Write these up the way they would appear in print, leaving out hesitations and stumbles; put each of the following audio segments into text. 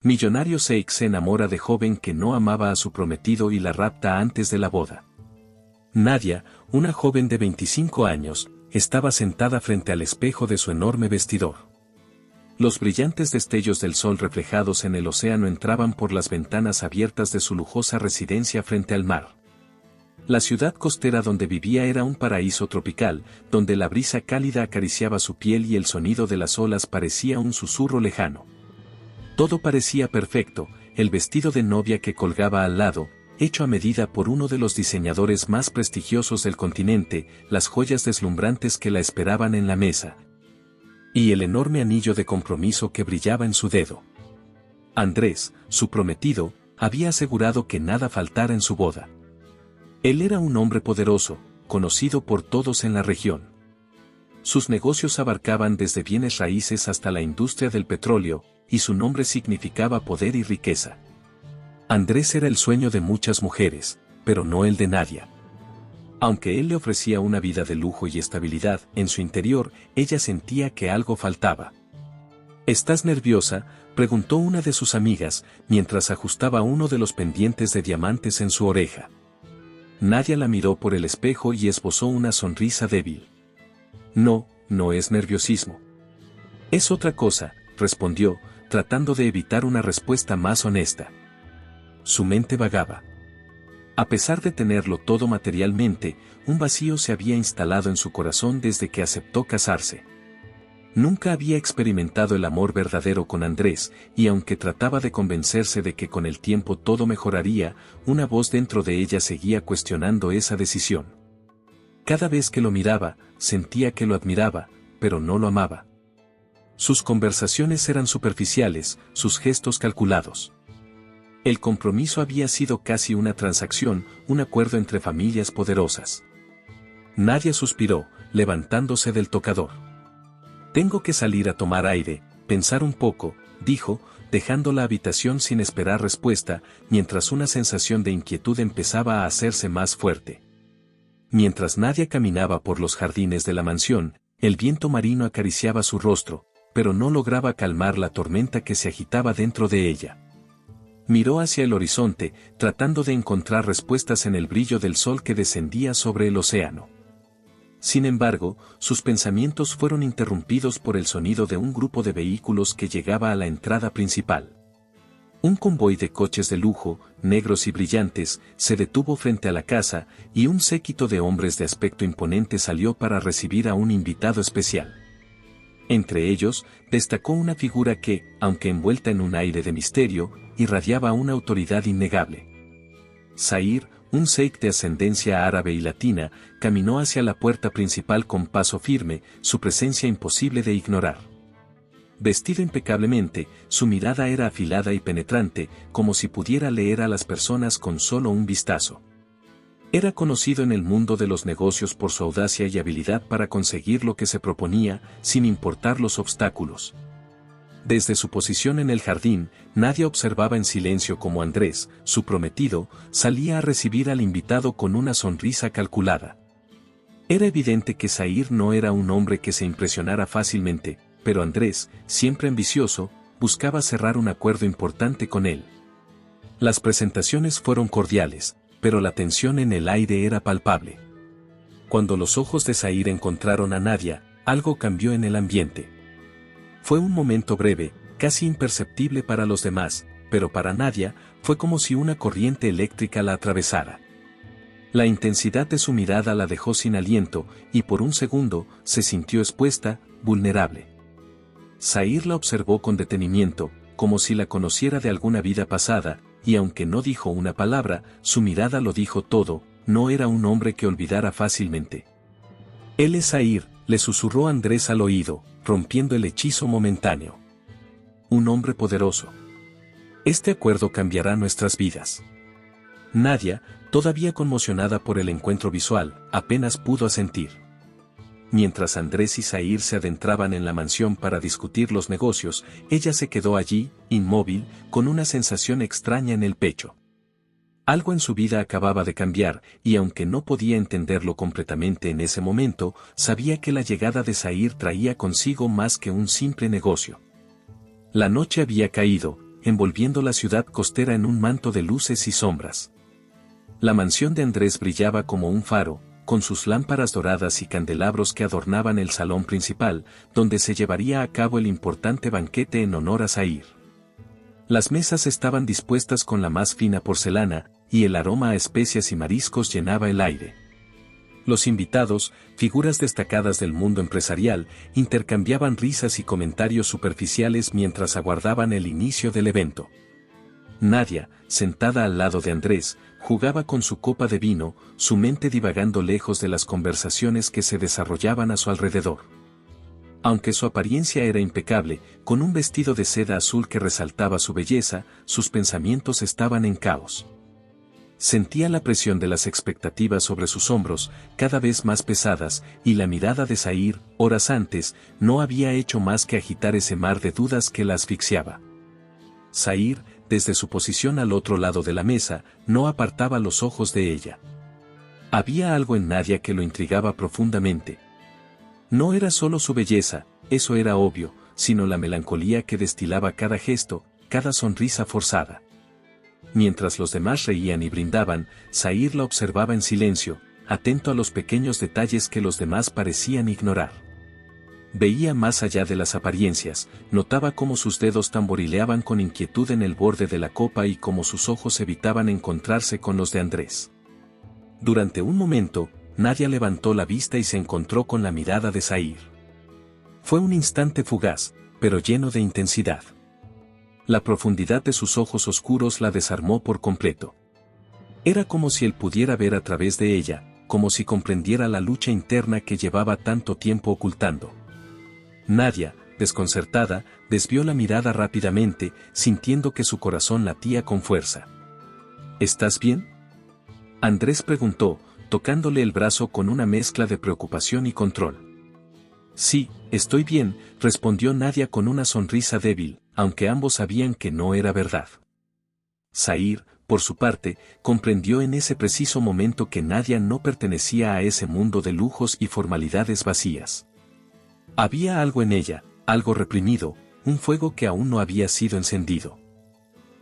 Millonario Sheikh se enamora de joven que no amaba a su prometido y la rapta antes de la boda. Nadia, una joven de 25 años, estaba sentada frente al espejo de su enorme vestidor. Los brillantes destellos del sol reflejados en el océano entraban por las ventanas abiertas de su lujosa residencia frente al mar. La ciudad costera donde vivía era un paraíso tropical, donde la brisa cálida acariciaba su piel y el sonido de las olas parecía un susurro lejano. Todo parecía perfecto, el vestido de novia que colgaba al lado, hecho a medida por uno de los diseñadores más prestigiosos del continente, las joyas deslumbrantes que la esperaban en la mesa, y el enorme anillo de compromiso que brillaba en su dedo. Andrés, su prometido, había asegurado que nada faltara en su boda. Él era un hombre poderoso, conocido por todos en la región. Sus negocios abarcaban desde bienes raíces hasta la industria del petróleo, y su nombre significaba poder y riqueza. Andrés era el sueño de muchas mujeres, pero no el de Nadia. Aunque él le ofrecía una vida de lujo y estabilidad, en su interior, ella sentía que algo faltaba. ¿Estás nerviosa?, preguntó una de sus amigas, mientras ajustaba uno de los pendientes de diamantes en su oreja. Nadia la miró por el espejo y esbozó una sonrisa débil. No, no es nerviosismo. Es otra cosa, respondió, tratando de evitar una respuesta más honesta. Su mente vagaba. A pesar de tenerlo todo materialmente, un vacío se había instalado en su corazón desde que aceptó casarse. Nunca había experimentado el amor verdadero con Andrés, y aunque trataba de convencerse de que con el tiempo todo mejoraría, una voz dentro de ella seguía cuestionando esa decisión. Cada vez que lo miraba, sentía que lo admiraba, pero no lo amaba. Sus conversaciones eran superficiales, sus gestos calculados. El compromiso había sido casi una transacción, un acuerdo entre familias poderosas. Nadia suspiró, levantándose del tocador. Tengo que salir a tomar aire, pensar un poco, dijo, dejando la habitación sin esperar respuesta, mientras una sensación de inquietud empezaba a hacerse más fuerte. Mientras Nadia caminaba por los jardines de la mansión, el viento marino acariciaba su rostro, pero no lograba calmar la tormenta que se agitaba dentro de ella. Miró hacia el horizonte, tratando de encontrar respuestas en el brillo del sol que descendía sobre el océano. Sin embargo, sus pensamientos fueron interrumpidos por el sonido de un grupo de vehículos que llegaba a la entrada principal. Un convoy de coches de lujo, negros y brillantes, se detuvo frente a la casa, y un séquito de hombres de aspecto imponente salió para recibir a un invitado especial. Entre ellos, destacó una figura que, aunque envuelta en un aire de misterio, irradiaba una autoridad innegable. Zahir, un sheik de ascendencia árabe y latina, caminó hacia la puerta principal con paso firme, su presencia imposible de ignorar. Vestido impecablemente, su mirada era afilada y penetrante, como si pudiera leer a las personas con solo un vistazo. Era conocido en el mundo de los negocios por su audacia y habilidad para conseguir lo que se proponía, sin importar los obstáculos. Desde su posición en el jardín, Nadia observaba en silencio cómo Andrés, su prometido, salía a recibir al invitado con una sonrisa calculada. Era evidente que Zahir no era un hombre que se impresionara fácilmente, pero Andrés, siempre ambicioso, buscaba cerrar un acuerdo importante con él. Las presentaciones fueron cordiales, pero la tensión en el aire era palpable. Cuando los ojos de Zahir encontraron a Nadia, algo cambió en el ambiente. Fue un momento breve, casi imperceptible para los demás, pero para Nadia, fue como si una corriente eléctrica la atravesara. La intensidad de su mirada la dejó sin aliento, y por un segundo, se sintió expuesta, vulnerable. Zahir la observó con detenimiento, como si la conociera de alguna vida pasada, y aunque no dijo una palabra, su mirada lo dijo todo, no era un hombre que olvidara fácilmente. Él es Zahir, le susurró Andrés al oído, rompiendo el hechizo momentáneo. Un hombre poderoso. Este acuerdo cambiará nuestras vidas. Nadia, todavía conmocionada por el encuentro visual, apenas pudo asentir. Mientras Andrés y Zahir se adentraban en la mansión para discutir los negocios, ella se quedó allí, inmóvil, con una sensación extraña en el pecho. Algo en su vida acababa de cambiar, y aunque no podía entenderlo completamente en ese momento, sabía que la llegada de Zahir traía consigo más que un simple negocio. La noche había caído, envolviendo la ciudad costera en un manto de luces y sombras. La mansión de Andrés brillaba como un faro, con sus lámparas doradas y candelabros que adornaban el salón principal, donde se llevaría a cabo el importante banquete en honor a Zahir. Las mesas estaban dispuestas con la más fina porcelana, y el aroma a especias y mariscos llenaba el aire. Los invitados, figuras destacadas del mundo empresarial, intercambiaban risas y comentarios superficiales mientras aguardaban el inicio del evento. Nadia, sentada al lado de Andrés, jugaba con su copa de vino, su mente divagando lejos de las conversaciones que se desarrollaban a su alrededor. Aunque su apariencia era impecable, con un vestido de seda azul que resaltaba su belleza, sus pensamientos estaban en caos. Sentía la presión de las expectativas sobre sus hombros, cada vez más pesadas, y la mirada de Zahir, horas antes, no había hecho más que agitar ese mar de dudas que la asfixiaba. Zahir, desde su posición al otro lado de la mesa, no apartaba los ojos de ella. Había algo en Nadia que lo intrigaba profundamente. No era solo su belleza, eso era obvio, sino la melancolía que destilaba cada gesto, cada sonrisa forzada. Mientras los demás reían y brindaban, Zahir la observaba en silencio, atento a los pequeños detalles que los demás parecían ignorar. Veía más allá de las apariencias, notaba cómo sus dedos tamborileaban con inquietud en el borde de la copa y cómo sus ojos evitaban encontrarse con los de Andrés. Durante un momento, Nadia levantó la vista y se encontró con la mirada de Zahir. Fue un instante fugaz, pero lleno de intensidad. La profundidad de sus ojos oscuros la desarmó por completo. Era como si él pudiera ver a través de ella, como si comprendiera la lucha interna que llevaba tanto tiempo ocultando. Nadia, desconcertada, desvió la mirada rápidamente, sintiendo que su corazón latía con fuerza. ¿Estás bien?, Andrés preguntó, tocándole el brazo con una mezcla de preocupación y control. Sí, estoy bien, respondió Nadia con una sonrisa débil, aunque ambos sabían que no era verdad. Zahir, por su parte, comprendió en ese preciso momento que Nadia no pertenecía a ese mundo de lujos y formalidades vacías. Había algo en ella, algo reprimido, un fuego que aún no había sido encendido.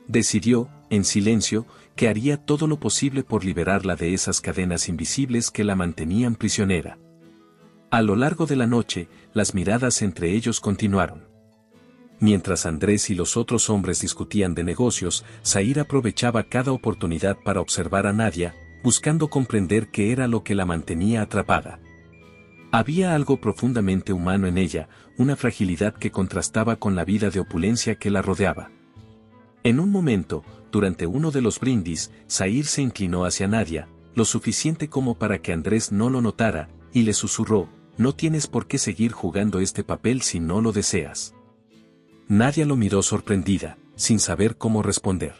Decidió, en silencio, que haría todo lo posible por liberarla de esas cadenas invisibles que la mantenían prisionera. A lo largo de la noche, las miradas entre ellos continuaron. Mientras Andrés y los otros hombres discutían de negocios, Zahir aprovechaba cada oportunidad para observar a Nadia, buscando comprender qué era lo que la mantenía atrapada. Había algo profundamente humano en ella, una fragilidad que contrastaba con la vida de opulencia que la rodeaba. En un momento, durante uno de los brindis, Zahir se inclinó hacia Nadia, lo suficiente como para que Andrés no lo notara, y le susurró: «No tienes por qué seguir jugando este papel si no lo deseas». Nadia lo miró sorprendida, sin saber cómo responder.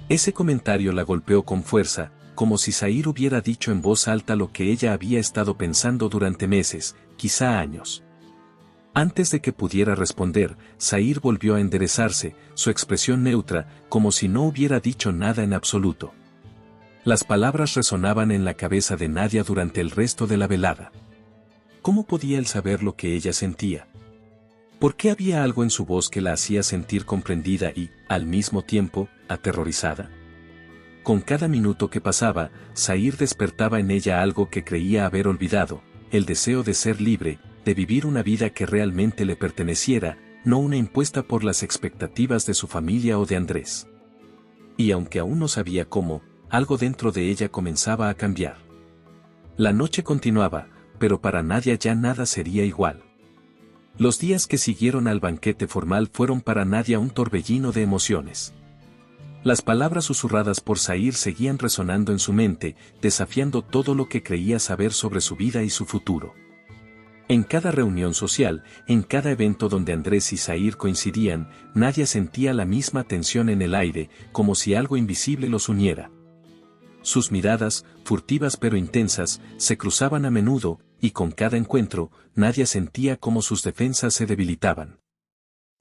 Ese comentario la golpeó con fuerza, como si Zahir hubiera dicho en voz alta lo que ella había estado pensando durante meses, quizá años. Antes de que pudiera responder, Zahir volvió a enderezarse, su expresión neutra, como si no hubiera dicho nada en absoluto. Las palabras resonaban en la cabeza de Nadia durante el resto de la velada. ¿Cómo podía él saber lo que ella sentía? ¿Por qué había algo en su voz que la hacía sentir comprendida y, al mismo tiempo, aterrorizada? Con cada minuto que pasaba, Zahir despertaba en ella algo que creía haber olvidado, el deseo de ser libre, de vivir una vida que realmente le perteneciera, no una impuesta por las expectativas de su familia o de Andrés. Y aunque aún no sabía cómo, algo dentro de ella comenzaba a cambiar. La noche continuaba, pero para Nadia ya nada sería igual. Los días que siguieron al banquete formal fueron para Nadia un torbellino de emociones. Las palabras susurradas por Zahir seguían resonando en su mente, desafiando todo lo que creía saber sobre su vida y su futuro. En cada reunión social, en cada evento donde Andrés y Zahir coincidían, Nadia sentía la misma tensión en el aire, como si algo invisible los uniera. Sus miradas, furtivas pero intensas, se cruzaban a menudo, y con cada encuentro, Nadia sentía como sus defensas se debilitaban.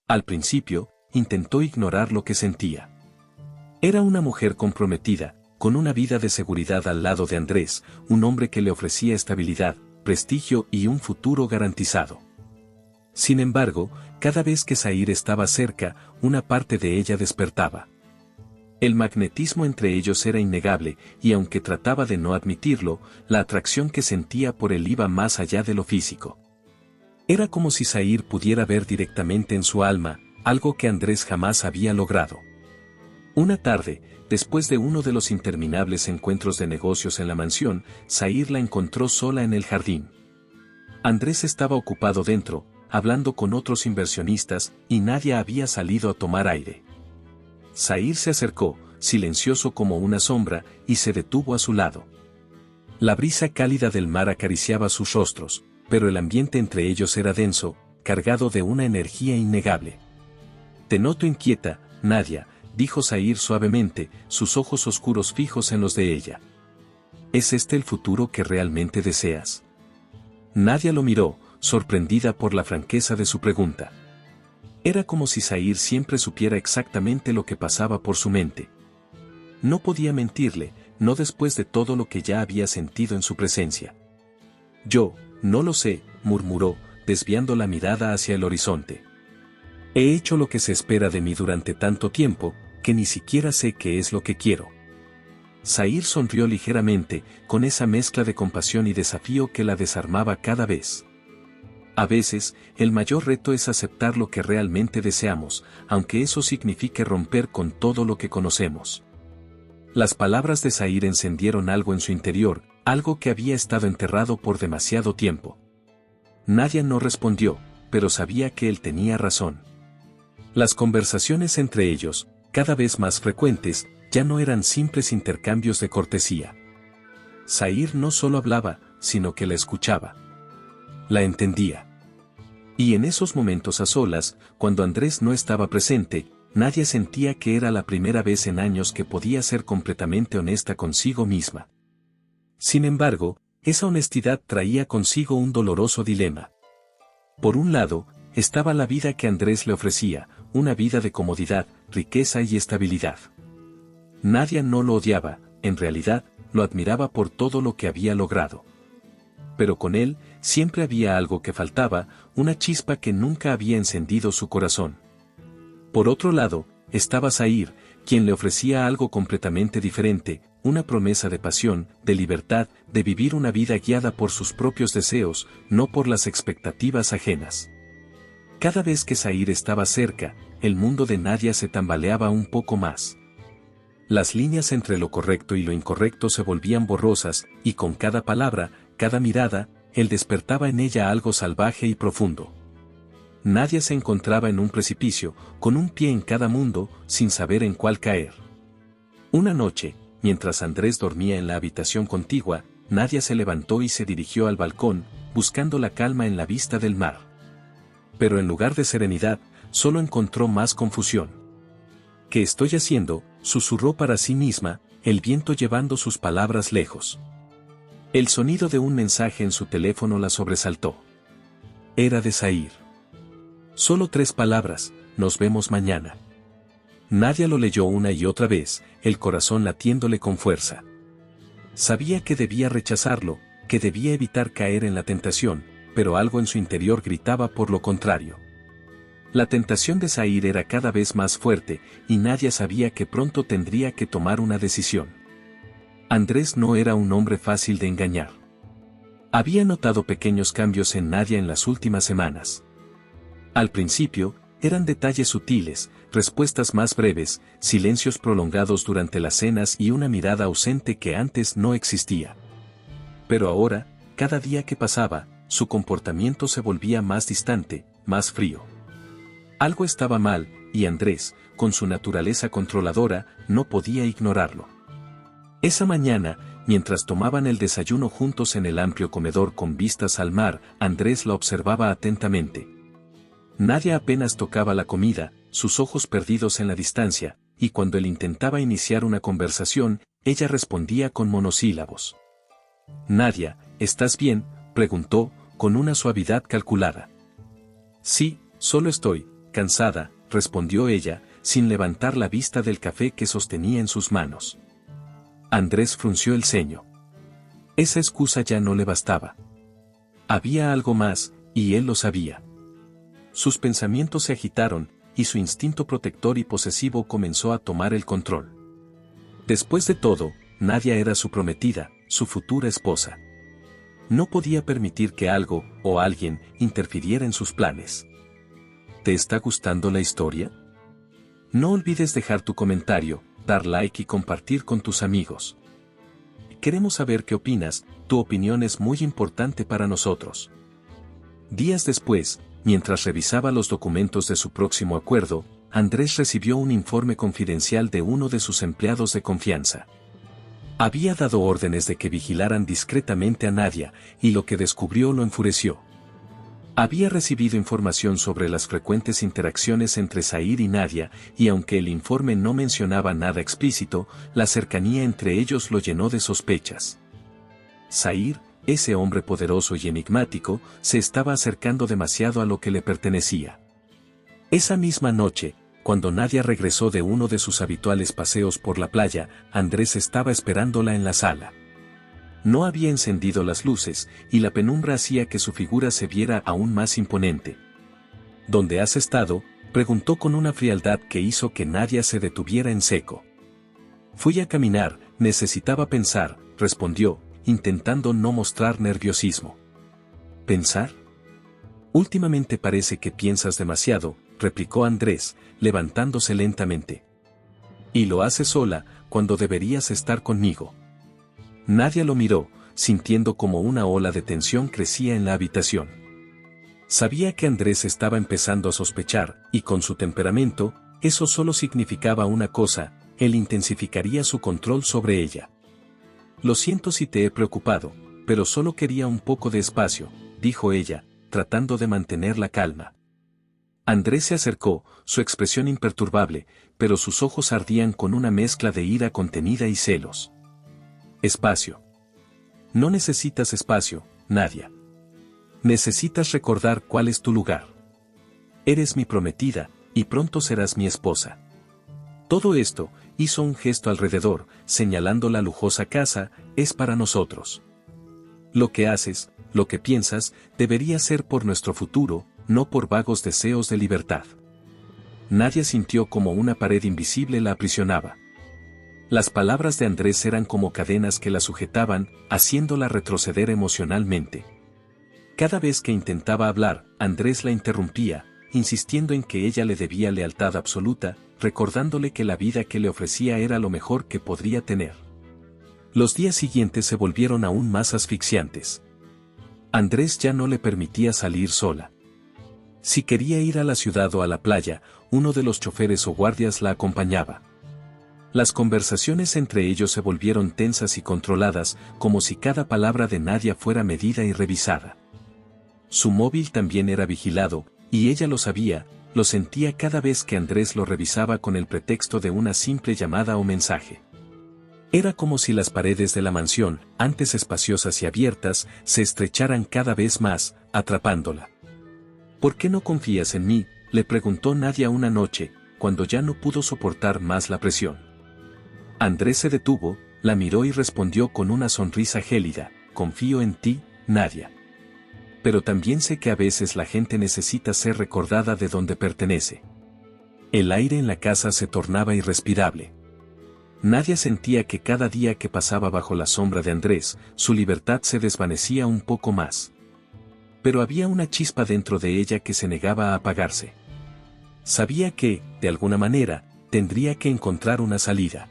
Al principio, intentó ignorar lo que sentía. Era una mujer comprometida, con una vida de seguridad al lado de Andrés, un hombre que le ofrecía estabilidad, prestigio y un futuro garantizado. Sin embargo, cada vez que Zahir estaba cerca, una parte de ella despertaba. El magnetismo entre ellos era innegable, y aunque trataba de no admitirlo, la atracción que sentía por él iba más allá de lo físico. Era como si Zahir pudiera ver directamente en su alma, algo que Andrés jamás había logrado. Una tarde, después de uno de los interminables encuentros de negocios en la mansión, Zahir la encontró sola en el jardín. Andrés estaba ocupado dentro, hablando con otros inversionistas, y nadie había salido a tomar aire. Zahir se acercó, silencioso como una sombra, y se detuvo a su lado. La brisa cálida del mar acariciaba sus rostros, pero el ambiente entre ellos era denso, cargado de una energía innegable. «Te noto inquieta, Nadia», dijo Zahir suavemente, sus ojos oscuros fijos en los de ella. «¿Es este el futuro que realmente deseas?». Nadia lo miró, sorprendida por la franqueza de su pregunta. Era como si Zahir siempre supiera exactamente lo que pasaba por su mente. No podía mentirle, no después de todo lo que ya había sentido en su presencia. «Yo, no lo sé», murmuró, desviando la mirada hacia el horizonte. «He hecho lo que se espera de mí durante tanto tiempo, que ni siquiera sé qué es lo que quiero». Zahir sonrió ligeramente, con esa mezcla de compasión y desafío que la desarmaba cada vez. A veces, el mayor reto es aceptar lo que realmente deseamos, aunque eso signifique romper con todo lo que conocemos. Las palabras de Zahir encendieron algo en su interior, algo que había estado enterrado por demasiado tiempo. Nadia no respondió, pero sabía que él tenía razón. Las conversaciones entre ellos, cada vez más frecuentes, ya no eran simples intercambios de cortesía. Zahir no solo hablaba, sino que la escuchaba. La entendía. Y en esos momentos a solas, cuando Andrés no estaba presente, Nadia sentía que era la primera vez en años que podía ser completamente honesta consigo misma. Sin embargo, esa honestidad traía consigo un doloroso dilema. Por un lado, estaba la vida que Andrés le ofrecía, una vida de comodidad, riqueza y estabilidad. Nadia no lo odiaba, en realidad, lo admiraba por todo lo que había logrado. Pero con él, siempre había algo que faltaba, una chispa que nunca había encendido su corazón. Por otro lado, estaba Zahir, quien le ofrecía algo completamente diferente, una promesa de pasión, de libertad, de vivir una vida guiada por sus propios deseos, no por las expectativas ajenas. Cada vez que Zahir estaba cerca, el mundo de Nadia se tambaleaba un poco más. Las líneas entre lo correcto y lo incorrecto se volvían borrosas, y con cada palabra, cada mirada, él despertaba en ella algo salvaje y profundo. Nadia se encontraba en un precipicio, con un pie en cada mundo, sin saber en cuál caer. Una noche, mientras Andrés dormía en la habitación contigua, Nadia se levantó y se dirigió al balcón, buscando la calma en la vista del mar. Pero en lugar de serenidad, solo encontró más confusión. «¿Qué estoy haciendo?», susurró para sí misma, el viento llevando sus palabras lejos. El sonido de un mensaje en su teléfono la sobresaltó. Era de Zahir. Solo 3 palabras: «Nos vemos mañana». Nadia lo leyó una y otra vez, el corazón latiéndole con fuerza. Sabía que debía rechazarlo, que debía evitar caer en la tentación, pero algo en su interior gritaba por lo contrario. La tentación de Zahir era cada vez más fuerte, y Nadia sabía que pronto tendría que tomar una decisión. Andrés no era un hombre fácil de engañar. Había notado pequeños cambios en Nadia en las últimas semanas. Al principio, eran detalles sutiles, respuestas más breves, silencios prolongados durante las cenas y una mirada ausente que antes no existía. Pero ahora, cada día que pasaba, su comportamiento se volvía más distante, más frío. Algo estaba mal, y Andrés, con su naturaleza controladora, no podía ignorarlo. Esa mañana, mientras tomaban el desayuno juntos en el amplio comedor con vistas al mar, Andrés la observaba atentamente. Nadia apenas tocaba la comida, sus ojos perdidos en la distancia, y cuando él intentaba iniciar una conversación, ella respondía con monosílabos. «Nadia, ¿estás bien?», preguntó, con una suavidad calculada. «Sí, solo estoy cansada», respondió ella, sin levantar la vista del café que sostenía en sus manos. Andrés frunció el ceño. Esa excusa ya no le bastaba. Había algo más, y él lo sabía. Sus pensamientos se agitaron, y su instinto protector y posesivo comenzó a tomar el control. Después de todo, Nadia era su prometida, su futura esposa. No podía permitir que algo, o alguien, interfiriera en sus planes. ¿Te está gustando la historia? No olvides dejar tu comentario, dar like y compartir con tus amigos. Queremos saber qué opinas, tu opinión es muy importante para nosotros. Días después, mientras revisaba los documentos de su próximo acuerdo, Andrés recibió un informe confidencial de uno de sus empleados de confianza. Había dado órdenes de que vigilaran discretamente a Nadia, y lo que descubrió lo enfureció. Había recibido información sobre las frecuentes interacciones entre Zahir y Nadia, y aunque el informe no mencionaba nada explícito, la cercanía entre ellos lo llenó de sospechas. Zahir, ese hombre poderoso y enigmático, se estaba acercando demasiado a lo que le pertenecía. Esa misma noche, cuando Nadia regresó de uno de sus habituales paseos por la playa, Andrés estaba esperándola en la sala. No había encendido las luces, y la penumbra hacía que su figura se viera aún más imponente. ¿Dónde has estado?, preguntó con una frialdad que hizo que Nadia se detuviera en seco. Fui a caminar, necesitaba pensar, respondió, intentando no mostrar nerviosismo. ¿Pensar? Últimamente parece que piensas demasiado, replicó Andrés, levantándose lentamente. Y lo haces sola, cuando deberías estar conmigo. Nadia lo miró, sintiendo como una ola de tensión crecía en la habitación. Sabía que Andrés estaba empezando a sospechar, y con su temperamento, eso solo significaba una cosa, él intensificaría su control sobre ella. Lo siento si te he preocupado, pero solo quería un poco de espacio, dijo ella, tratando de mantener la calma. Andrés se acercó, su expresión imperturbable, pero sus ojos ardían con una mezcla de ira contenida y celos. Espacio. No necesitas espacio, Nadia. Necesitas recordar cuál es tu lugar. Eres mi prometida, y pronto serás mi esposa. Todo esto, hizo un gesto alrededor, señalando la lujosa casa, es para nosotros. Lo que haces, lo que piensas, debería ser por nuestro futuro, no por vagos deseos de libertad. Nadia sintió como una pared invisible la aprisionaba. Las palabras de Andrés eran como cadenas que la sujetaban, haciéndola retroceder emocionalmente. Cada vez que intentaba hablar, Andrés la interrumpía, insistiendo en que ella le debía lealtad absoluta, recordándole que la vida que le ofrecía era lo mejor que podría tener. Los días siguientes se volvieron aún más asfixiantes. Andrés ya no le permitía salir sola. Si quería ir a la ciudad o a la playa, uno de los choferes o guardias la acompañaba. Las conversaciones entre ellos se volvieron tensas y controladas, como si cada palabra de Nadia fuera medida y revisada. Su móvil también era vigilado, y ella lo sabía, lo sentía cada vez que Andrés lo revisaba con el pretexto de una simple llamada o mensaje. Era como si las paredes de la mansión, antes espaciosas y abiertas, se estrecharan cada vez más, atrapándola. ¿Por qué no confías en mí?, le preguntó Nadia una noche, cuando ya no pudo soportar más la presión. Andrés se detuvo, la miró y respondió con una sonrisa gélida, confío en ti, Nadia. Pero también sé que a veces la gente necesita ser recordada de donde pertenece. El aire en la casa se tornaba irrespirable. Nadia sentía que cada día que pasaba bajo la sombra de Andrés, su libertad se desvanecía un poco más. Pero había una chispa dentro de ella que se negaba a apagarse. Sabía que, de alguna manera, tendría que encontrar una salida.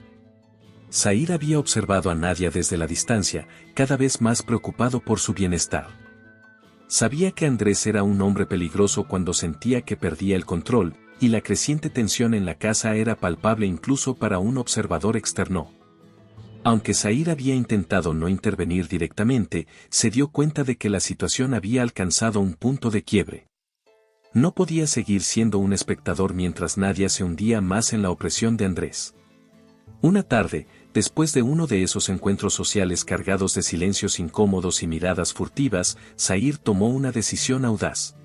Zahir había observado a Nadia desde la distancia, cada vez más preocupado por su bienestar. Sabía que Andrés era un hombre peligroso cuando sentía que perdía el control, y la creciente tensión en la casa era palpable incluso para un observador externo. Aunque Zahir había intentado no intervenir directamente, se dio cuenta de que la situación había alcanzado un punto de quiebre. No podía seguir siendo un espectador mientras Nadia se hundía más en la opresión de Andrés. Una tarde, después de uno de esos encuentros sociales cargados de silencios incómodos y miradas furtivas, Zahir tomó una decisión audaz.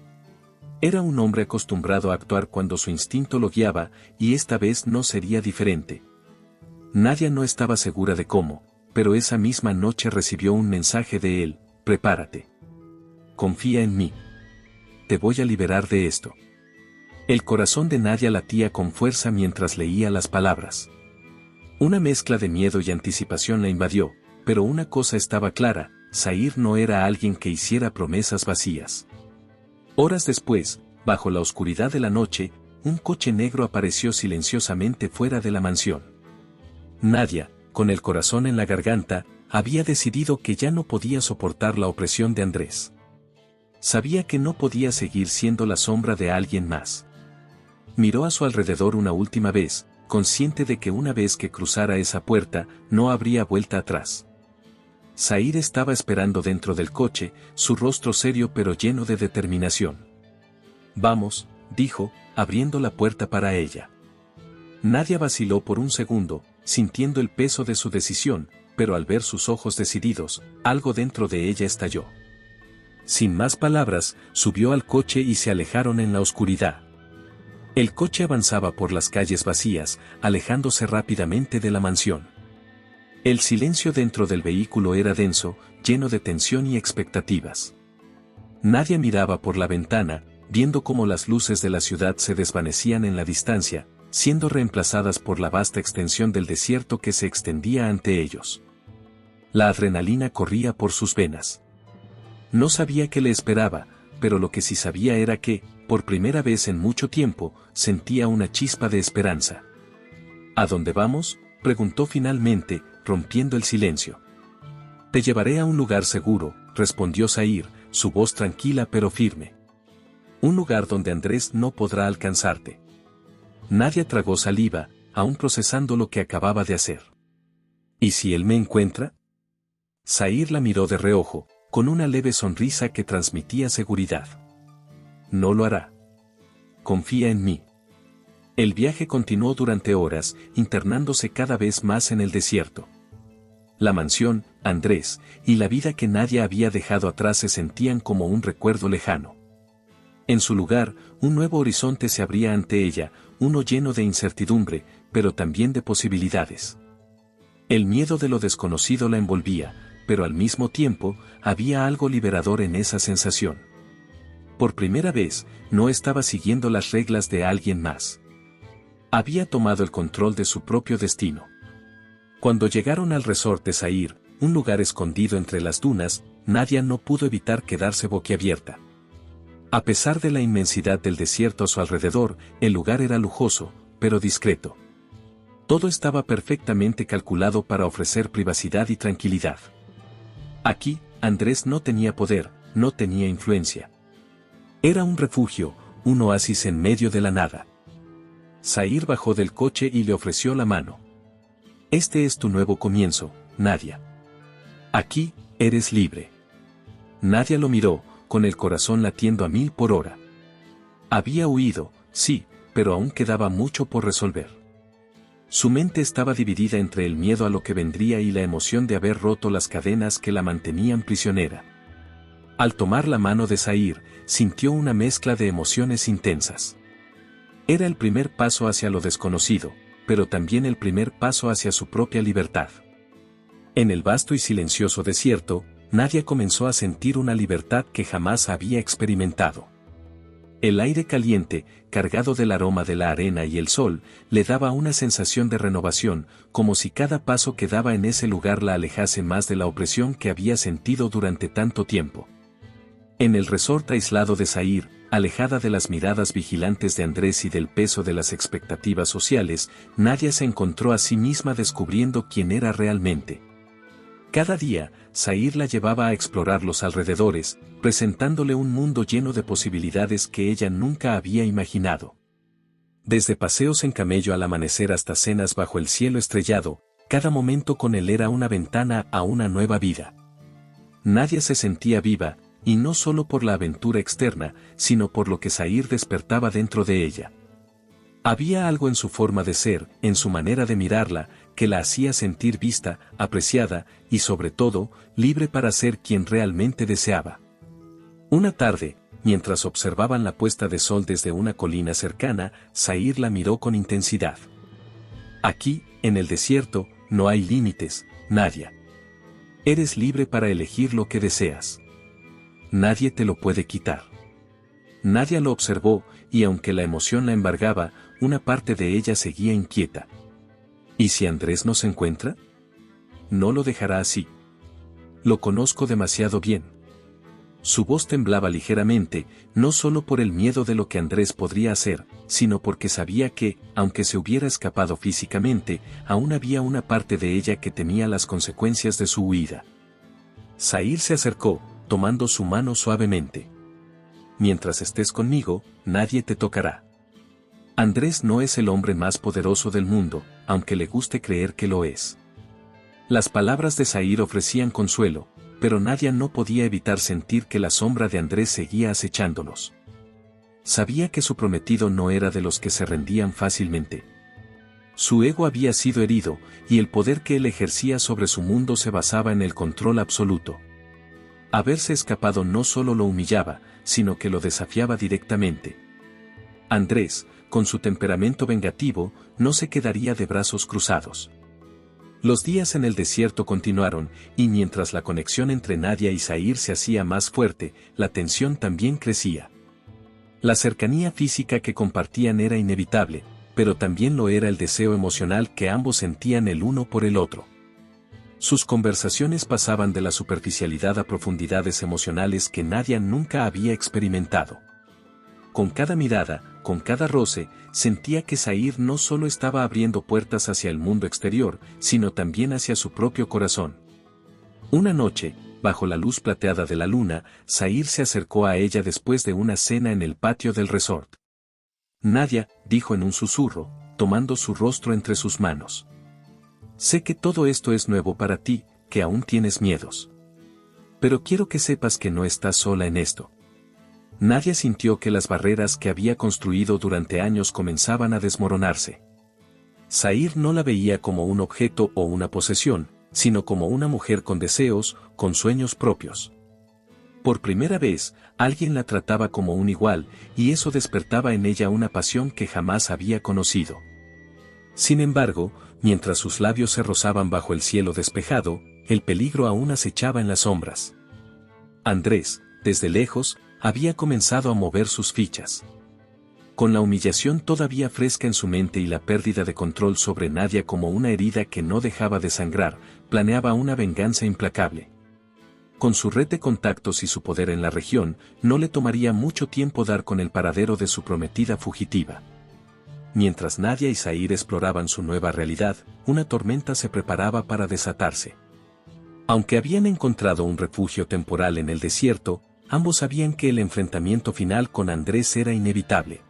Era un hombre acostumbrado a actuar cuando su instinto lo guiaba, y esta vez no sería diferente. Nadia no estaba segura de cómo, pero esa misma noche recibió un mensaje de él: prepárate. Confía en mí. Te voy a liberar de esto. El corazón de Nadia latía con fuerza mientras leía las palabras. Una mezcla de miedo y anticipación la invadió, pero una cosa estaba clara: Zahir no era alguien que hiciera promesas vacías. Horas después, bajo la oscuridad de la noche, un coche negro apareció silenciosamente fuera de la mansión. Nadia, con el corazón en la garganta, había decidido que ya no podía soportar la opresión de Andrés. Sabía que no podía seguir siendo la sombra de alguien más. Miró a su alrededor una última vez, consciente de que una vez que cruzara esa puerta, no habría vuelta atrás. Zahir estaba esperando dentro del coche, su rostro serio pero lleno de determinación. «Vamos», dijo, abriendo la puerta para ella. Nadia vaciló por un segundo, sintiendo el peso de su decisión, pero al ver sus ojos decididos, algo dentro de ella estalló. Sin más palabras, subió al coche y se alejaron en la oscuridad. El coche avanzaba por las calles vacías, alejándose rápidamente de la mansión. El silencio dentro del vehículo era denso, lleno de tensión y expectativas. Nadia miraba por la ventana, viendo cómo las luces de la ciudad se desvanecían en la distancia, siendo reemplazadas por la vasta extensión del desierto que se extendía ante ellos. La adrenalina corría por sus venas. No sabía qué le esperaba, pero lo que sí sabía era que, por primera vez en mucho tiempo, sentía una chispa de esperanza. «¿A dónde vamos?», preguntó finalmente, rompiendo el silencio. «Te llevaré a un lugar seguro», respondió Zahir, su voz tranquila pero firme. «Un lugar donde Andrés no podrá alcanzarte». Nadia tragó saliva, aún procesando lo que acababa de hacer. «¿Y si él me encuentra?». Zahir la miró de reojo, con una leve sonrisa que transmitía seguridad. «No lo hará. Confía en mí». El viaje continuó durante horas, internándose cada vez más en el desierto. La mansión, Andrés, y la vida que Nadia había dejado atrás se sentían como un recuerdo lejano. En su lugar, un nuevo horizonte se abría ante ella, uno lleno de incertidumbre, pero también de posibilidades. El miedo de lo desconocido la envolvía, pero al mismo tiempo, había algo liberador en esa sensación. Por primera vez, no estaba siguiendo las reglas de alguien más. Había tomado el control de su propio destino. Cuando llegaron al resort de Zahir, un lugar escondido entre las dunas, Nadia no pudo evitar quedarse boquiabierta. A pesar de la inmensidad del desierto a su alrededor, el lugar era lujoso, pero discreto. Todo estaba perfectamente calculado para ofrecer privacidad y tranquilidad. Aquí, Andrés no tenía poder, no tenía influencia. Era un refugio, un oasis en medio de la nada. Zahir bajó del coche y le ofreció la mano. «Este es tu nuevo comienzo, Nadia. Aquí, eres libre». Nadia lo miró, con el corazón latiendo a 1000 por hora. Había huido, sí, pero aún quedaba mucho por resolver. Su mente estaba dividida entre el miedo a lo que vendría y la emoción de haber roto las cadenas que la mantenían prisionera. Al tomar la mano de Zahir, sintió una mezcla de emociones intensas. Era el primer paso hacia lo desconocido, pero también el primer paso hacia su propia libertad. En el vasto y silencioso desierto, Nadia comenzó a sentir una libertad que jamás había experimentado. El aire caliente, cargado del aroma de la arena y el sol, le daba una sensación de renovación, como si cada paso que daba en ese lugar la alejase más de la opresión que había sentido durante tanto tiempo. En el resort aislado de Zahir, alejada de las miradas vigilantes de Andrés y del peso de las expectativas sociales, Nadia se encontró a sí misma descubriendo quién era realmente. Cada día, Zahir la llevaba a explorar los alrededores, presentándole un mundo lleno de posibilidades que ella nunca había imaginado. Desde paseos en camello al amanecer hasta cenas bajo el cielo estrellado, cada momento con él era una ventana a una nueva vida. Nadia se sentía viva, y no solo por la aventura externa, sino por lo que Zahir despertaba dentro de ella. Había algo en su forma de ser, en su manera de mirarla, que la hacía sentir vista, apreciada, y sobre todo, libre para ser quien realmente deseaba. Una tarde, mientras observaban la puesta de sol desde una colina cercana, Zahir la miró con intensidad. «Aquí, en el desierto, no hay límites, Nadia. Eres libre para elegir lo que deseas. Nadie te lo puede quitar». Nadia lo observó, y aunque la emoción la embargaba, una parte de ella seguía inquieta. ¿Y si Andrés no se encuentra? No lo dejará así. Lo conozco demasiado bien. Su voz temblaba ligeramente, no solo por el miedo de lo que Andrés podría hacer, sino porque sabía que, aunque se hubiera escapado físicamente, aún había una parte de ella que temía las consecuencias de su huida. Zahir se acercó, tomando su mano suavemente. Mientras estés conmigo, nadie te tocará. Andrés no es el hombre más poderoso del mundo, aunque le guste creer que lo es. Las palabras de Zahir ofrecían consuelo, pero Nadia no podía evitar sentir que la sombra de Andrés seguía acechándolos. Sabía que su prometido no era de los que se rendían fácilmente. Su ego había sido herido, y el poder que él ejercía sobre su mundo se basaba en el control absoluto. Haberse escapado no solo lo humillaba, sino que lo desafiaba directamente. Andrés, con su temperamento vengativo, no se quedaría de brazos cruzados. Los días en el desierto continuaron, y mientras la conexión entre Nadia y Zahir se hacía más fuerte, la tensión también crecía. La cercanía física que compartían era inevitable, pero también lo era el deseo emocional que ambos sentían el uno por el otro. Sus conversaciones pasaban de la superficialidad a profundidades emocionales que Nadia nunca había experimentado. Con cada mirada, con cada roce, sentía que Zahir no solo estaba abriendo puertas hacia el mundo exterior, sino también hacia su propio corazón. Una noche, bajo la luz plateada de la luna, Zahir se acercó a ella después de una cena en el patio del resort. Nadia, dijo en un susurro, tomando su rostro entre sus manos. Sé que todo esto es nuevo para ti, que aún tienes miedos. Pero quiero que sepas que no estás sola en esto. Nadia sintió que las barreras que había construido durante años comenzaban a desmoronarse. Zahir no la veía como un objeto o una posesión, sino como una mujer con deseos, con sueños propios. Por primera vez, alguien la trataba como un igual, y eso despertaba en ella una pasión que jamás había conocido. Sin embargo, mientras sus labios se rozaban bajo el cielo despejado, el peligro aún acechaba en las sombras. Andrés, desde lejos, había comenzado a mover sus fichas. Con la humillación todavía fresca en su mente y la pérdida de control sobre Nadia como una herida que no dejaba de sangrar, planeaba una venganza implacable. Con su red de contactos y su poder en la región, no le tomaría mucho tiempo dar con el paradero de su prometida fugitiva. Mientras Nadia y Zahir exploraban su nueva realidad, una tormenta se preparaba para desatarse. Aunque habían encontrado un refugio temporal en el desierto, ambos sabían que el enfrentamiento final con Andrés era inevitable.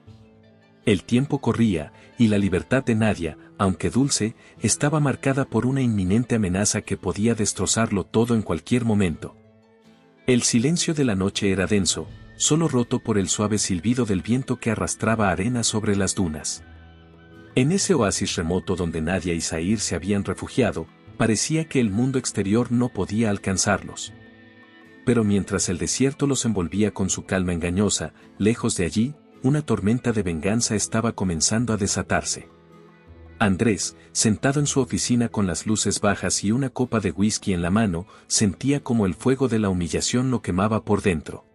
El tiempo corría, y la libertad de Nadia, aunque dulce, estaba marcada por una inminente amenaza que podía destrozarlo todo en cualquier momento. El silencio de la noche era denso, solo roto por el suave silbido del viento que arrastraba arena sobre las dunas. En ese oasis remoto donde Nadia y Zahir se habían refugiado, parecía que el mundo exterior no podía alcanzarlos. Pero mientras el desierto los envolvía con su calma engañosa, lejos de allí, una tormenta de venganza estaba comenzando a desatarse. Andrés, sentado en su oficina con las luces bajas y una copa de whisky en la mano, sentía como el fuego de la humillación lo quemaba por dentro.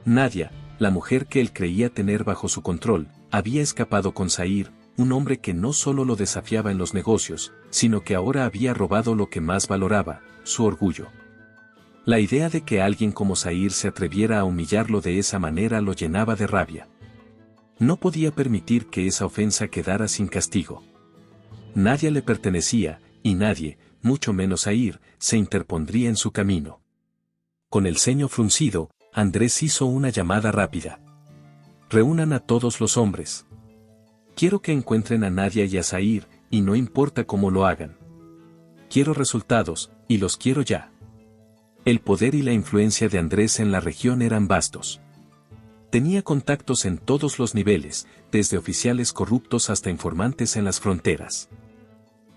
Nadia, la mujer que él creía tener bajo su control, había escapado con Zahir, un hombre que no solo lo desafiaba en los negocios, sino que ahora había robado lo que más valoraba, su orgullo. La idea de que alguien como Zahir se atreviera a humillarlo de esa manera lo llenaba de rabia. No podía permitir que esa ofensa quedara sin castigo. Nadia le pertenecía, y nadie, mucho menos Zahir, se interpondría en su camino. Con el ceño fruncido, Andrés hizo una llamada rápida. Reúnan a todos los hombres. Quiero que encuentren a Nadia y a Zahir, y no importa cómo lo hagan. Quiero resultados, y los quiero ya. El poder y la influencia de Andrés en la región eran vastos. Tenía contactos en todos los niveles, desde oficiales corruptos hasta informantes en las fronteras.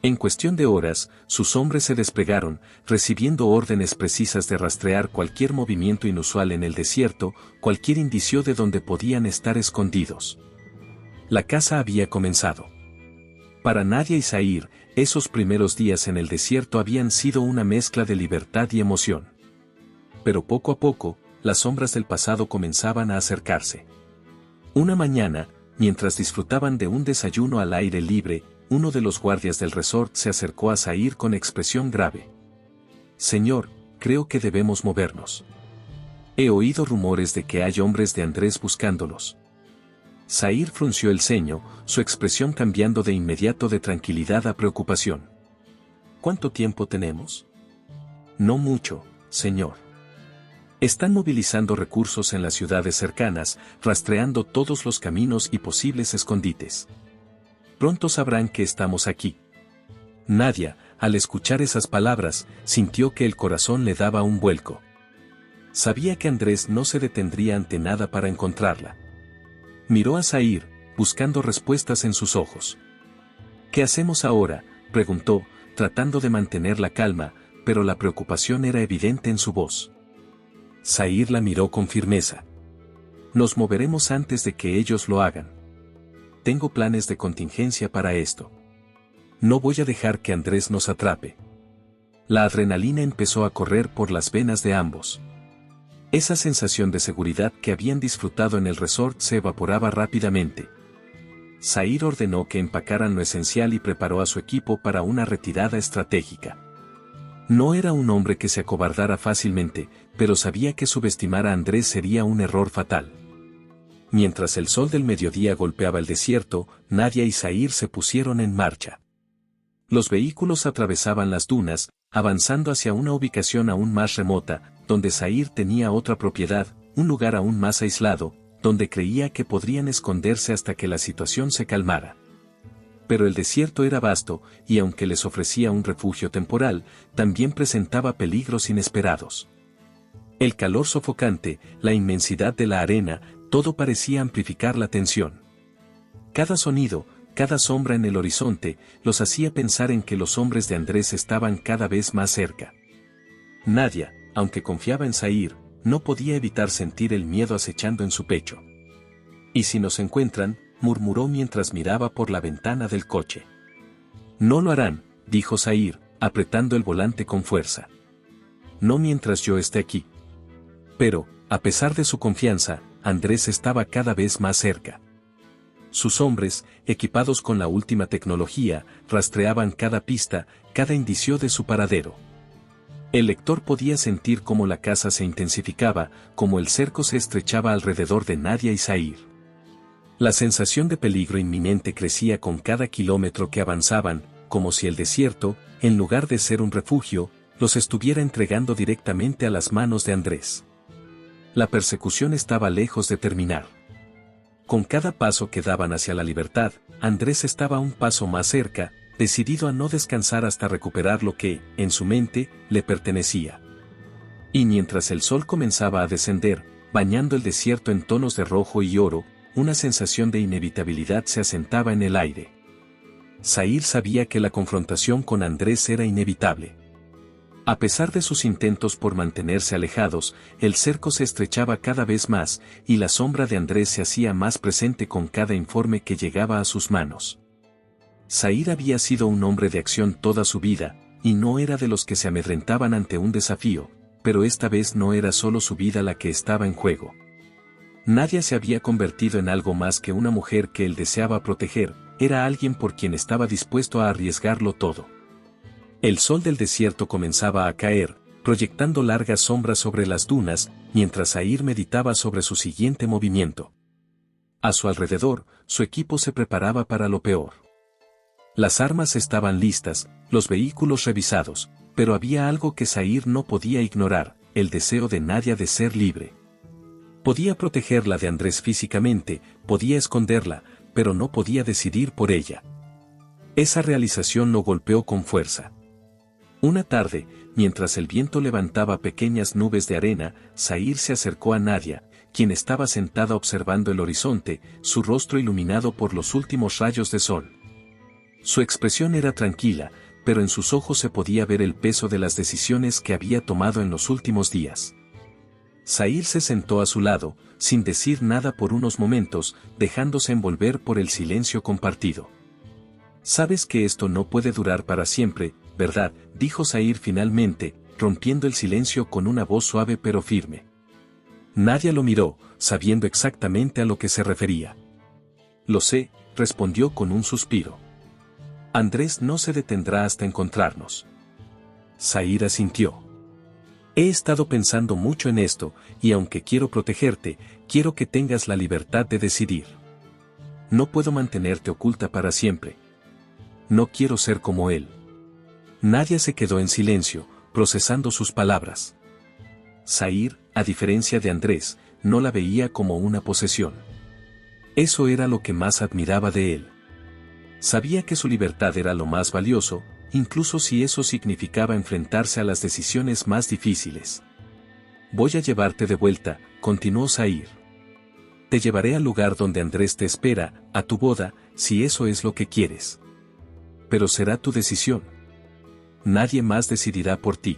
En cuestión de horas, sus hombres se desplegaron, recibiendo órdenes precisas de rastrear cualquier movimiento inusual en el desierto, cualquier indicio de donde podían estar escondidos. La caza había comenzado. Para Nadia y Zahir, esos primeros días en el desierto habían sido una mezcla de libertad y emoción. Pero poco a poco, las sombras del pasado comenzaban a acercarse. Una mañana, mientras disfrutaban de un desayuno al aire libre, uno de los guardias del resort se acercó a Zahir con expresión grave. «Señor, creo que debemos movernos. He oído rumores de que hay hombres de Andrés buscándolos». Zahir frunció el ceño, su expresión cambiando de inmediato de tranquilidad a preocupación. «¿Cuánto tiempo tenemos?» «No mucho, señor. Están movilizando recursos en las ciudades cercanas, rastreando todos los caminos y posibles escondites. Pronto sabrán que estamos aquí». Nadia, al escuchar esas palabras, sintió que el corazón le daba un vuelco. Sabía que Andrés no se detendría ante nada para encontrarla. Miró a Zahir, buscando respuestas en sus ojos. «¿Qué hacemos ahora?», preguntó, tratando de mantener la calma, pero la preocupación era evidente en su voz. Zahir la miró con firmeza. «Nos moveremos antes de que ellos lo hagan. Tengo planes de contingencia para esto. No voy a dejar que Andrés nos atrape». La adrenalina empezó a correr por las venas de ambos. Esa sensación de seguridad que habían disfrutado en el resort se evaporaba rápidamente. Zahir ordenó que empacaran lo esencial y preparó a su equipo para una retirada estratégica. No era un hombre que se acobardara fácilmente, pero sabía que subestimar a Andrés sería un error fatal. Mientras el sol del mediodía golpeaba el desierto, Nadia y Zahir se pusieron en marcha. Los vehículos atravesaban las dunas, avanzando hacia una ubicación aún más remota, donde Zahir tenía otra propiedad, un lugar aún más aislado, donde creía que podrían esconderse hasta que la situación se calmara. Pero el desierto era vasto, y aunque les ofrecía un refugio temporal, también presentaba peligros inesperados. El calor sofocante, la inmensidad de la arena, todo parecía amplificar la tensión. Cada sonido, cada sombra en el horizonte, los hacía pensar en que los hombres de Andrés estaban cada vez más cerca. Nadia, aunque confiaba en Zahir, no podía evitar sentir el miedo acechando en su pecho. «¿Y si nos encuentran?», murmuró mientras miraba por la ventana del coche. «No lo harán», dijo Zahir, apretando el volante con fuerza. «No mientras yo esté aquí». Pero, a pesar de su confianza, Andrés estaba cada vez más cerca. Sus hombres, equipados con la última tecnología, rastreaban cada pista, cada indicio de su paradero. El lector podía sentir cómo la caza se intensificaba, cómo el cerco se estrechaba alrededor de Nadia y Zahir. La sensación de peligro inminente crecía con cada kilómetro que avanzaban, como si el desierto, en lugar de ser un refugio, los estuviera entregando directamente a las manos de Andrés. La persecución estaba lejos de terminar. Con cada paso que daban hacia la libertad, Andrés estaba un paso más cerca, decidido a no descansar hasta recuperar lo que, en su mente, le pertenecía. Y mientras el sol comenzaba a descender, bañando el desierto en tonos de rojo y oro, una sensación de inevitabilidad se asentaba en el aire. Zahir sabía que la confrontación con Andrés era inevitable. A pesar de sus intentos por mantenerse alejados, el cerco se estrechaba cada vez más, y la sombra de Andrés se hacía más presente con cada informe que llegaba a sus manos. Zahir había sido un hombre de acción toda su vida, y no era de los que se amedrentaban ante un desafío, pero esta vez no era solo su vida la que estaba en juego. Nadia se había convertido en algo más que una mujer que él deseaba proteger, era alguien por quien estaba dispuesto a arriesgarlo todo. El sol del desierto comenzaba a caer, proyectando largas sombras sobre las dunas, mientras Zahir meditaba sobre su siguiente movimiento. A su alrededor, su equipo se preparaba para lo peor. Las armas estaban listas, los vehículos revisados, pero había algo que Zahir no podía ignorar, el deseo de Nadia de ser libre. Podía protegerla de Andrés físicamente, podía esconderla, pero no podía decidir por ella. Esa realización lo golpeó con fuerza. Una tarde, mientras el viento levantaba pequeñas nubes de arena, Zahir se acercó a Nadia, quien estaba sentada observando el horizonte, su rostro iluminado por los últimos rayos de sol. Su expresión era tranquila, pero en sus ojos se podía ver el peso de las decisiones que había tomado en los últimos días. Zahir se sentó a su lado, sin decir nada por unos momentos, dejándose envolver por el silencio compartido. «Sabes que esto no puede durar para siempre, ¿verdad?», dijo Zahir finalmente, rompiendo el silencio con una voz suave pero firme. Nadia lo miró, sabiendo exactamente a lo que se refería. Lo sé, respondió con un suspiro. Andrés no se detendrá hasta encontrarnos. Zahir asintió. He estado pensando mucho en esto, y aunque quiero protegerte, quiero que tengas la libertad de decidir. No puedo mantenerte oculta para siempre. No quiero ser como él. Nadia se quedó en silencio, procesando sus palabras. Zahir, a diferencia de Andrés, no la veía como una posesión. Eso era lo que más admiraba de él. Sabía que su libertad era lo más valioso, incluso si eso significaba enfrentarse a las decisiones más difíciles. Voy a llevarte de vuelta, continuó Zahir. Te llevaré al lugar donde Andrés te espera, a tu boda, si eso es lo que quieres. Pero será tu decisión. Nadie más decidirá por ti.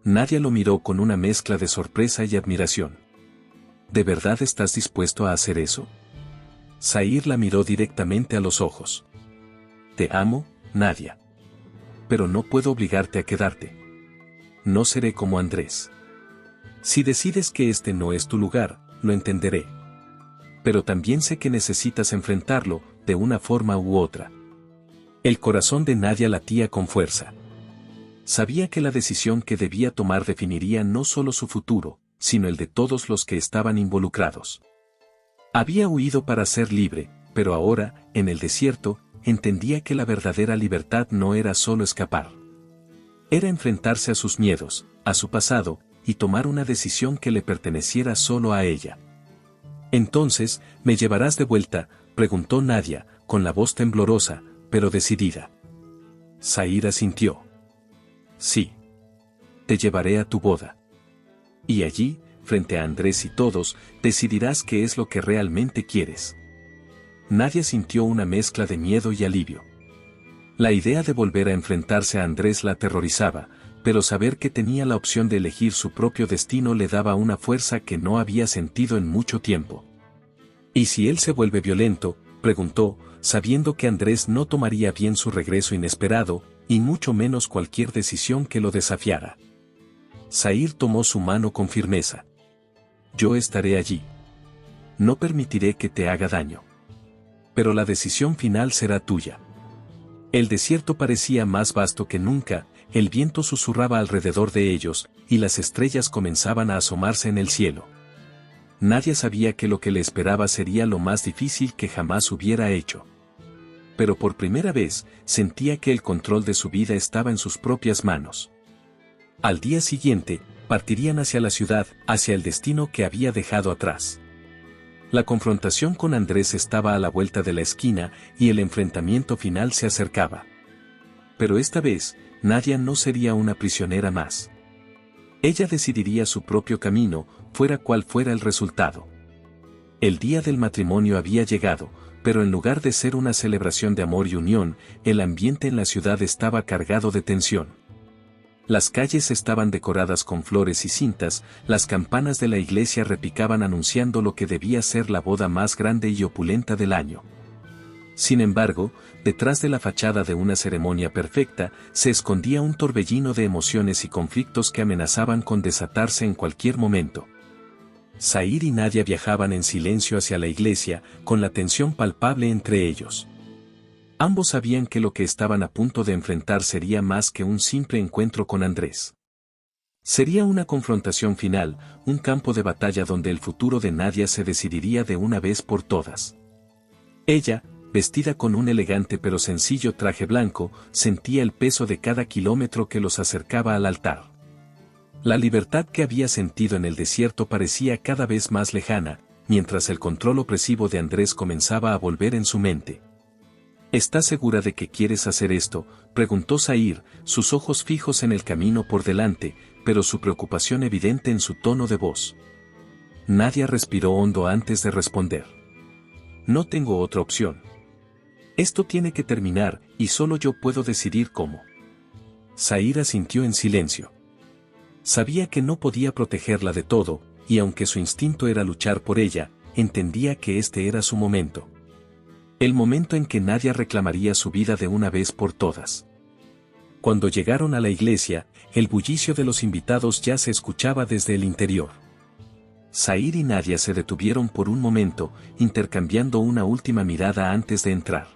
Nadia lo miró con una mezcla de sorpresa y admiración. ¿De verdad estás dispuesto a hacer eso? Zahir la miró directamente a los ojos. Te amo, Nadia. Pero no puedo obligarte a quedarte. No seré como Andrés. Si decides que este no es tu lugar, lo entenderé. Pero también sé que necesitas enfrentarlo, de una forma u otra. El corazón de Nadia latía con fuerza. Sabía que la decisión que debía tomar definiría no solo su futuro, sino el de todos los que estaban involucrados. Había huido para ser libre, pero ahora, en el desierto, entendía que la verdadera libertad no era solo escapar. Era enfrentarse a sus miedos, a su pasado, y tomar una decisión que le perteneciera solo a ella. Entonces, ¿me llevarás de vuelta?, preguntó Nadia, con la voz temblorosa, pero decidida. Zahir asintió. Sí. Te llevaré a tu boda. Y allí, frente a Andrés y todos, decidirás qué es lo que realmente quieres. Nadia sintió una mezcla de miedo y alivio. La idea de volver a enfrentarse a Andrés la aterrorizaba, pero saber que tenía la opción de elegir su propio destino le daba una fuerza que no había sentido en mucho tiempo. ¿Y si él se vuelve violento?, preguntó, sabiendo que Andrés no tomaría bien su regreso inesperado, y mucho menos cualquier decisión que lo desafiara. Zahir tomó su mano con firmeza. Yo estaré allí. No permitiré que te haga daño. Pero la decisión final será tuya. El desierto parecía más vasto que nunca, el viento susurraba alrededor de ellos, y las estrellas comenzaban a asomarse en el cielo. Nadia sabía que lo que le esperaba sería lo más difícil que jamás hubiera hecho. Pero por primera vez, sentía que el control de su vida estaba en sus propias manos. Al día siguiente, partirían hacia la ciudad, hacia el destino que había dejado atrás. La confrontación con Andrés estaba a la vuelta de la esquina, y el enfrentamiento final se acercaba. Pero esta vez, Nadia no sería una prisionera más. Ella decidiría su propio camino, fuera cual fuera el resultado. El día del matrimonio había llegado, pero en lugar de ser una celebración de amor y unión, el ambiente en la ciudad estaba cargado de tensión. Las calles estaban decoradas con flores y cintas, las campanas de la iglesia repicaban anunciando lo que debía ser la boda más grande y opulenta del año. Sin embargo, detrás de la fachada de una ceremonia perfecta, se escondía un torbellino de emociones y conflictos que amenazaban con desatarse en cualquier momento. Zahir y Nadia viajaban en silencio hacia la iglesia, con la tensión palpable entre ellos. Ambos sabían que lo que estaban a punto de enfrentar sería más que un simple encuentro con Andrés. Sería una confrontación final, un campo de batalla donde el futuro de Nadia se decidiría de una vez por todas. Ella, vestida con un elegante pero sencillo traje blanco, sentía el peso de cada kilómetro que los acercaba al altar. La libertad que había sentido en el desierto parecía cada vez más lejana, mientras el control opresivo de Andrés comenzaba a volver en su mente. ¿Estás segura de que quieres hacer esto?, preguntó Zahir, sus ojos fijos en el camino por delante, pero su preocupación evidente en su tono de voz. Nadia respiró hondo antes de responder. No tengo otra opción. Esto tiene que terminar, y solo yo puedo decidir cómo. Zahir asintió en silencio. Sabía que no podía protegerla de todo, y aunque su instinto era luchar por ella, entendía que este era su momento. El momento en que Nadia reclamaría su vida de una vez por todas. Cuando llegaron a la iglesia, el bullicio de los invitados ya se escuchaba desde el interior. Zair y Nadia se detuvieron por un momento, intercambiando una última mirada antes de entrar.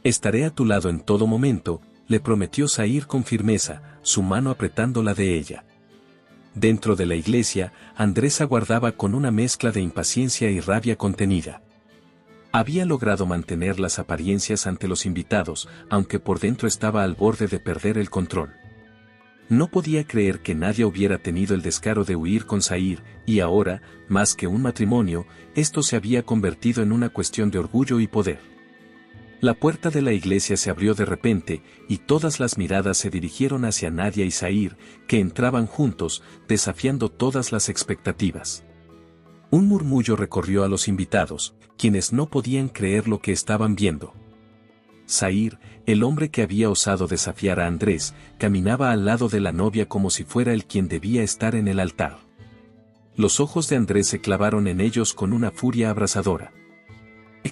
Estaré a tu lado en todo momento, le prometió Zair con firmeza, su mano apretando la de ella. Dentro de la iglesia, Andrés aguardaba con una mezcla de impaciencia y rabia contenida. Había logrado mantener las apariencias ante los invitados, aunque por dentro estaba al borde de perder el control. No podía creer que Nadia hubiera tenido el descaro de huir con Zair, y ahora, más que un matrimonio, esto se había convertido en una cuestión de orgullo y poder. La puerta de la iglesia se abrió de repente, y todas las miradas se dirigieron hacia Nadia y Zair, que entraban juntos, desafiando todas las expectativas. Un murmullo recorrió a los invitados, quienes no podían creer lo que estaban viendo. Zair, el hombre que había osado desafiar a Andrés, caminaba al lado de la novia como si fuera él quien debía estar en el altar. Los ojos de Andrés se clavaron en ellos con una furia abrasadora.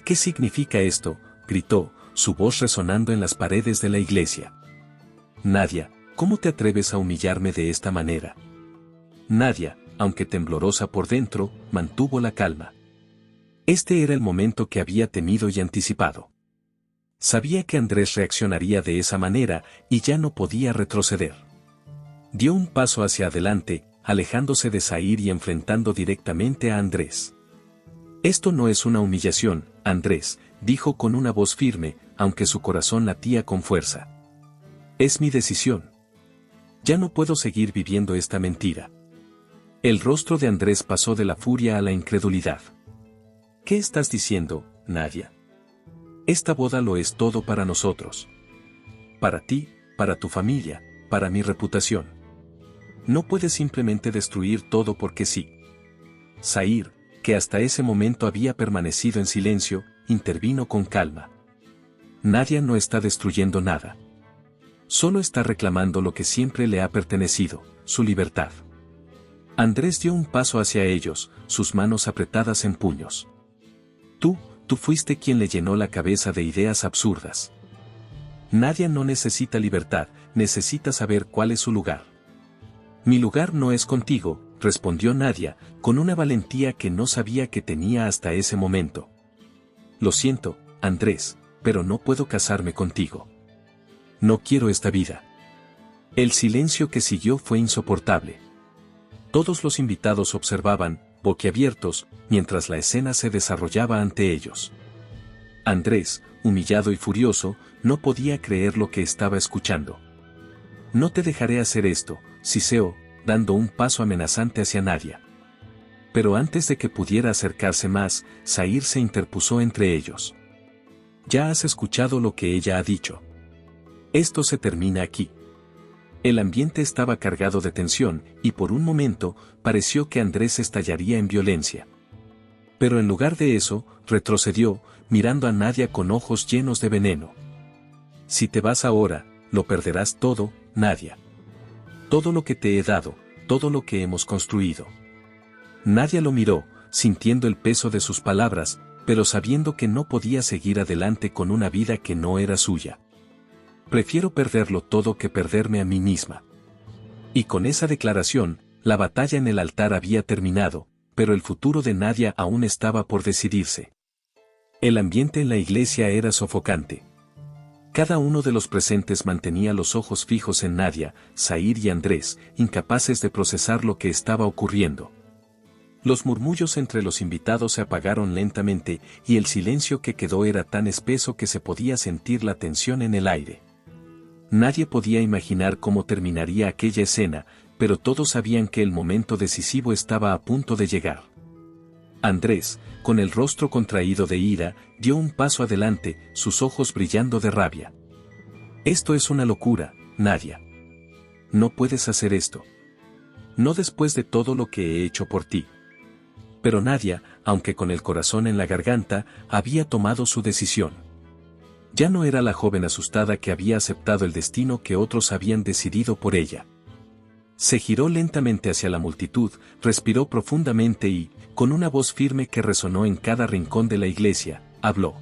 ¿Qué significa esto?, gritó, su voz resonando en las paredes de la iglesia. Nadia, ¿cómo te atreves a humillarme de esta manera? Nadia, aunque temblorosa por dentro, mantuvo la calma. Este era el momento que había temido y anticipado. Sabía que Andrés reaccionaría de esa manera, y ya no podía retroceder. Dio un paso hacia adelante, alejándose de Zair y enfrentando directamente a Andrés. Esto no es una humillación, Andrés, dijo con una voz firme, aunque su corazón latía con fuerza. Es mi decisión. Ya no puedo seguir viviendo esta mentira. El rostro de Andrés pasó de la furia a la incredulidad. ¿Qué estás diciendo, Nadia? Esta boda lo es todo para nosotros. Para ti, para tu familia, para mi reputación. No puedes simplemente destruir todo porque sí. Zair, que hasta ese momento había permanecido en silencio, intervino con calma. Nadia no está destruyendo nada. Solo está reclamando lo que siempre le ha pertenecido, su libertad. Andrés dio un paso hacia ellos, sus manos apretadas en puños. Tú fuiste quien le llenó la cabeza de ideas absurdas. Nadia no necesita libertad, necesita saber cuál es su lugar. Mi lugar no es contigo, respondió Nadia, con una valentía que no sabía que tenía hasta ese momento. Lo siento, Andrés, pero no puedo casarme contigo. No quiero esta vida. El silencio que siguió fue insoportable. Todos los invitados observaban, boquiabiertos, mientras la escena se desarrollaba ante ellos. Andrés, humillado y furioso, no podía creer lo que estaba escuchando. No te dejaré hacer esto, siseó, dando un paso amenazante hacia Nadia. Pero antes de que pudiera acercarse más, Zair se interpuso entre ellos. Ya has escuchado lo que ella ha dicho. Esto se termina aquí. El ambiente estaba cargado de tensión, y por un momento, pareció que Andrés estallaría en violencia. Pero en lugar de eso, retrocedió, mirando a Nadia con ojos llenos de veneno. Si te vas ahora, lo perderás todo, Nadia. Todo lo que te he dado, todo lo que hemos construido. Nadia lo miró, sintiendo el peso de sus palabras, pero sabiendo que no podía seguir adelante con una vida que no era suya. Prefiero perderlo todo que perderme a mí misma. Y con esa declaración, la batalla en el altar había terminado, pero el futuro de Nadia aún estaba por decidirse. El ambiente en la iglesia era sofocante. Cada uno de los presentes mantenía los ojos fijos en Nadia, Zair y Andrés, incapaces de procesar lo que estaba ocurriendo. Los murmullos entre los invitados se apagaron lentamente, y el silencio que quedó era tan espeso que se podía sentir la tensión en el aire. Nadie podía imaginar cómo terminaría aquella escena, pero todos sabían que el momento decisivo estaba a punto de llegar. Andrés, con el rostro contraído de ira, dio un paso adelante, sus ojos brillando de rabia. Esto es una locura, Nadia. No puedes hacer esto. No después de todo lo que he hecho por ti. Pero Nadia, aunque con el corazón en la garganta, había tomado su decisión. Ya no era la joven asustada que había aceptado el destino que otros habían decidido por ella. Se giró lentamente hacia la multitud, respiró profundamente y, con una voz firme que resonó en cada rincón de la iglesia, habló.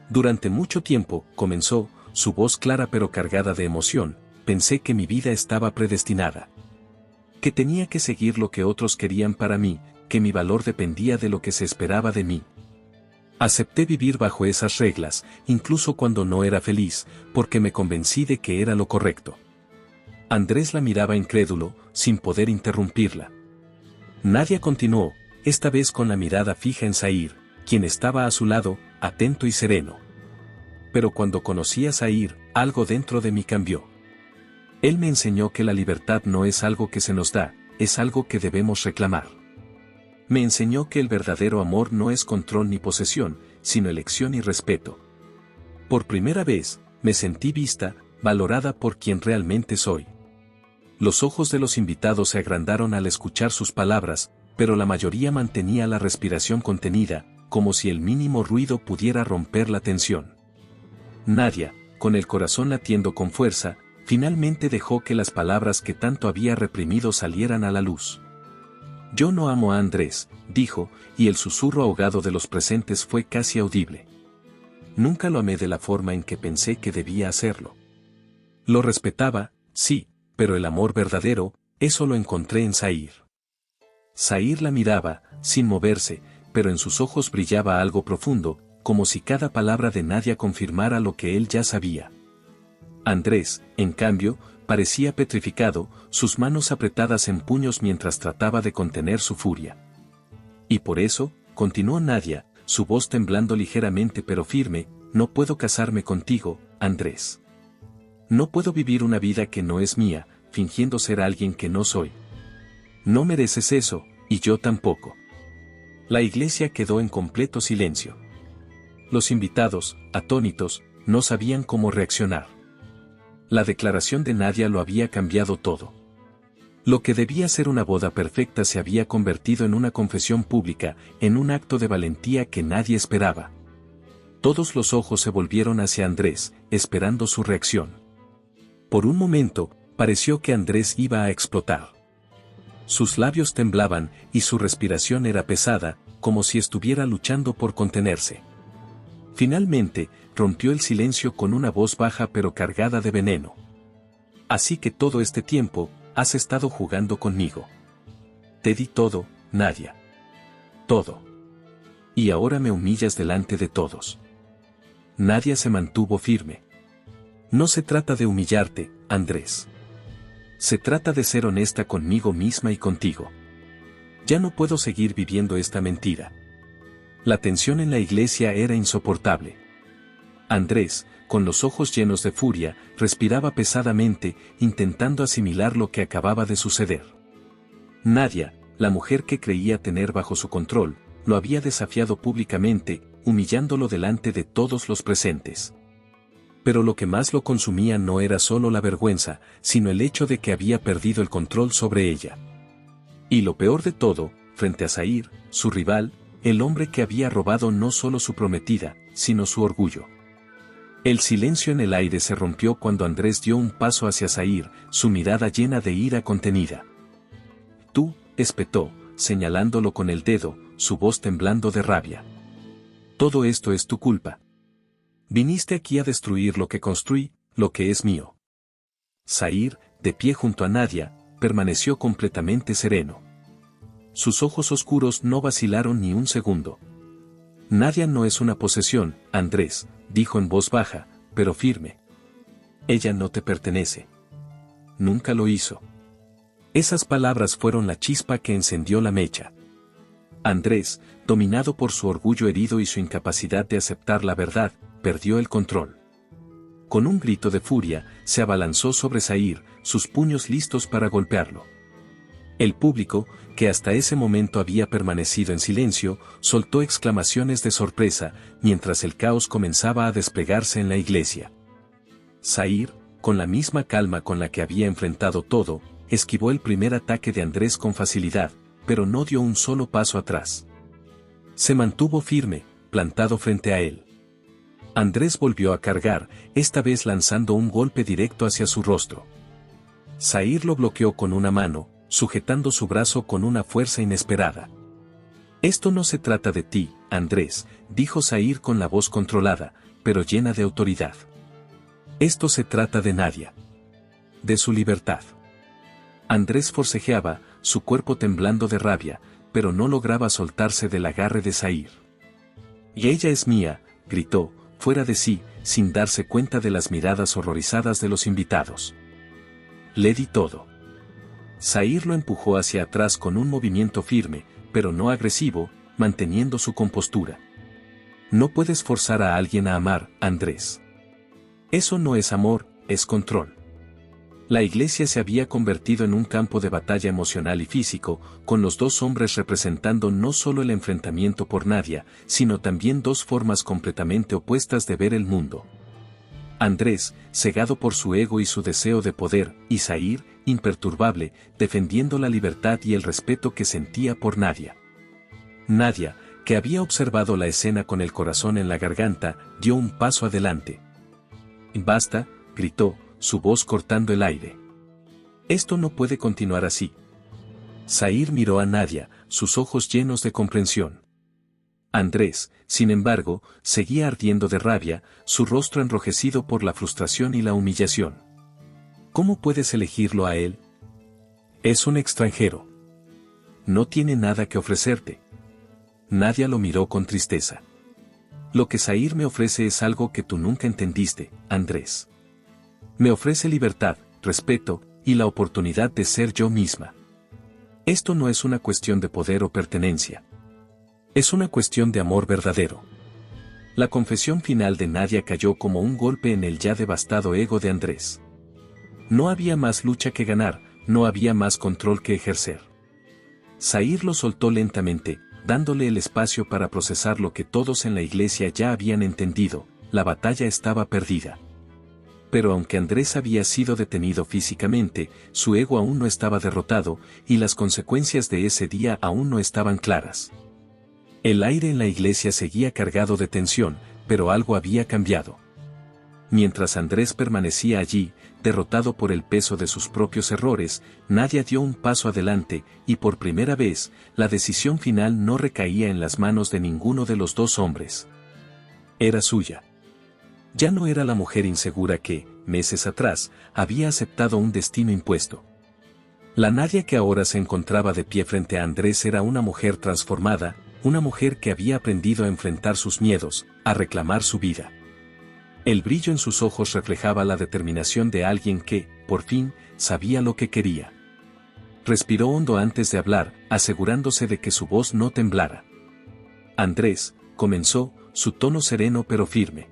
Durante mucho tiempo, comenzó, su voz clara pero cargada de emoción, pensé que mi vida estaba predestinada. Que tenía que seguir lo que otros querían para mí, que mi valor dependía de lo que se esperaba de mí. Acepté vivir bajo esas reglas, incluso cuando no era feliz, porque me convencí de que era lo correcto. Andrés la miraba incrédulo, sin poder interrumpirla. Nadia continuó, esta vez con la mirada fija en Zair, quien estaba a su lado, atento y sereno. Pero cuando conocí a Zair, algo dentro de mí cambió. Él me enseñó que la libertad no es algo que se nos da, es algo que debemos reclamar. Me enseñó que el verdadero amor no es control ni posesión, sino elección y respeto. Por primera vez, me sentí vista, valorada por quien realmente soy. Los ojos de los invitados se agrandaron al escuchar sus palabras, pero la mayoría mantenía la respiración contenida, como si el mínimo ruido pudiera romper la tensión. Nadia, con el corazón latiendo con fuerza, finalmente dejó que las palabras que tanto había reprimido salieran a la luz. Yo no amo a Andrés, dijo, y el susurro ahogado de los presentes fue casi audible. Nunca lo amé de la forma en que pensé que debía hacerlo. Lo respetaba, sí, pero el amor verdadero, eso lo encontré en Zair. Zair la miraba, sin moverse, pero en sus ojos brillaba algo profundo, como si cada palabra de Nadia confirmara lo que él ya sabía. Andrés, en cambio, parecía petrificado, sus manos apretadas en puños mientras trataba de contener su furia. Y por eso, continuó Nadia, su voz temblando ligeramente pero firme, no puedo casarme contigo, Andrés. No puedo vivir una vida que no es mía, fingiendo ser alguien que no soy. No mereces eso, y yo tampoco. La iglesia quedó en completo silencio. Los invitados, atónitos, no sabían cómo reaccionar. La declaración de Nadia lo había cambiado todo. Lo que debía ser una boda perfecta se había convertido en una confesión pública, en un acto de valentía que nadie esperaba. Todos los ojos se volvieron hacia Andrés, esperando su reacción. Por un momento, pareció que Andrés iba a explotar. Sus labios temblaban, y su respiración era pesada, como si estuviera luchando por contenerse. Finalmente, rompió el silencio con una voz baja pero cargada de veneno. Así que todo este tiempo, has estado jugando conmigo. Te di todo, Nadia. Todo. Y ahora me humillas delante de todos. Nadia se mantuvo firme. No se trata de humillarte, Andrés. Se trata de ser honesta conmigo misma y contigo. Ya no puedo seguir viviendo esta mentira. La tensión en la iglesia era insoportable. Andrés, con los ojos llenos de furia, respiraba pesadamente, intentando asimilar lo que acababa de suceder. Nadia, la mujer que creía tener bajo su control, lo había desafiado públicamente, humillándolo delante de todos los presentes. Pero lo que más lo consumía no era solo la vergüenza, sino el hecho de que había perdido el control sobre ella. Y lo peor de todo, frente a Zair, su rival, el hombre que había robado no solo su prometida, sino su orgullo. El silencio en el aire se rompió cuando Andrés dio un paso hacia Zair, su mirada llena de ira contenida. Tú, espetó, señalándolo con el dedo, su voz temblando de rabia. Todo esto es tu culpa. Viniste aquí a destruir lo que construí, lo que es mío. Zair, de pie junto a Nadia, permaneció completamente sereno. Sus ojos oscuros no vacilaron ni un segundo. Nadia no es una posesión, Andrés, dijo en voz baja, pero firme. Ella no te pertenece. Nunca lo hizo. Esas palabras fueron la chispa que encendió la mecha. Andrés, dominado por su orgullo herido y su incapacidad de aceptar la verdad, perdió el control. Con un grito de furia, se abalanzó sobre Zair, sus puños listos para golpearlo. El público, que hasta ese momento había permanecido en silencio, soltó exclamaciones de sorpresa, mientras el caos comenzaba a desplegarse en la iglesia. Zair, con la misma calma con la que había enfrentado todo, esquivó el primer ataque de Andrés con facilidad, pero no dio un solo paso atrás. Se mantuvo firme, plantado frente a él. Andrés volvió a cargar, esta vez lanzando un golpe directo hacia su rostro. Zair lo bloqueó con una mano, sujetando su brazo con una fuerza inesperada. Esto no se trata de ti, Andrés, dijo Zair con la voz controlada, pero llena de autoridad. Esto se trata de Nadia. De su libertad. Andrés forcejeaba, su cuerpo temblando de rabia, pero no lograba soltarse del agarre de Zair. «Y ella es mía», gritó, fuera de sí, sin darse cuenta de las miradas horrorizadas de los invitados. «Le di todo». Zair lo empujó hacia atrás con un movimiento firme, pero no agresivo, manteniendo su compostura. «No puedes forzar a alguien a amar, Andrés. Eso no es amor, es control». La iglesia se había convertido en un campo de batalla emocional y físico, con los dos hombres representando no solo el enfrentamiento por Nadia, sino también dos formas completamente opuestas de ver el mundo. Andrés, cegado por su ego y su deseo de poder, y Zair, imperturbable, defendiendo la libertad y el respeto que sentía por Nadia. Nadia, que había observado la escena con el corazón en la garganta, dio un paso adelante. «Basta», gritó, su voz cortando el aire. «Esto no puede continuar así». Zair miró a Nadia, sus ojos llenos de comprensión. Andrés, sin embargo, seguía ardiendo de rabia, su rostro enrojecido por la frustración y la humillación. «¿Cómo puedes elegirlo a él? Es un extranjero. No tiene nada que ofrecerte». Nadia lo miró con tristeza. «Lo que Zair me ofrece es algo que tú nunca entendiste, Andrés. Me ofrece libertad, respeto, y la oportunidad de ser yo misma. Esto no es una cuestión de poder o pertenencia. Es una cuestión de amor verdadero». La confesión final de Nadia cayó como un golpe en el ya devastado ego de Andrés. No había más lucha que ganar, no había más control que ejercer. Zair lo soltó lentamente, dándole el espacio para procesar lo que todos en la iglesia ya habían entendido: la batalla estaba perdida. Pero aunque Andrés había sido detenido físicamente, su ego aún no estaba derrotado, y las consecuencias de ese día aún no estaban claras. El aire en la iglesia seguía cargado de tensión, pero algo había cambiado. Mientras Andrés permanecía allí, derrotado por el peso de sus propios errores, Nadia dio un paso adelante, y por primera vez, la decisión final no recaía en las manos de ninguno de los dos hombres. Era suya. Ya no era la mujer insegura que, meses atrás, había aceptado un destino impuesto. La Nadia que ahora se encontraba de pie frente a Andrés era una mujer transformada, una mujer que había aprendido a enfrentar sus miedos, a reclamar su vida. El brillo en sus ojos reflejaba la determinación de alguien que, por fin, sabía lo que quería. Respiró hondo antes de hablar, asegurándose de que su voz no temblara. «Andrés», comenzó, su tono sereno pero firme.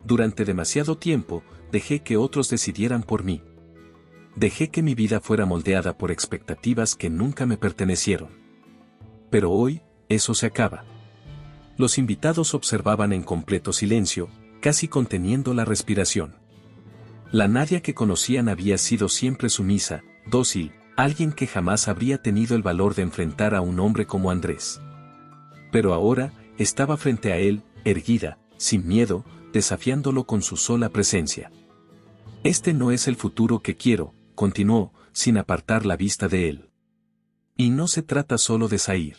«Durante demasiado tiempo, dejé que otros decidieran por mí. Dejé que mi vida fuera moldeada por expectativas que nunca me pertenecieron. Pero hoy, eso se acaba». Los invitados observaban en completo silencio, casi conteniendo la respiración. La Nadia que conocían había sido siempre sumisa, dócil, alguien que jamás habría tenido el valor de enfrentar a un hombre como Andrés. Pero ahora, estaba frente a él, erguida, sin miedo, desafiándolo con su sola presencia. «Este no es el futuro que quiero», continuó, sin apartar la vista de él. «Y no se trata solo de Zair.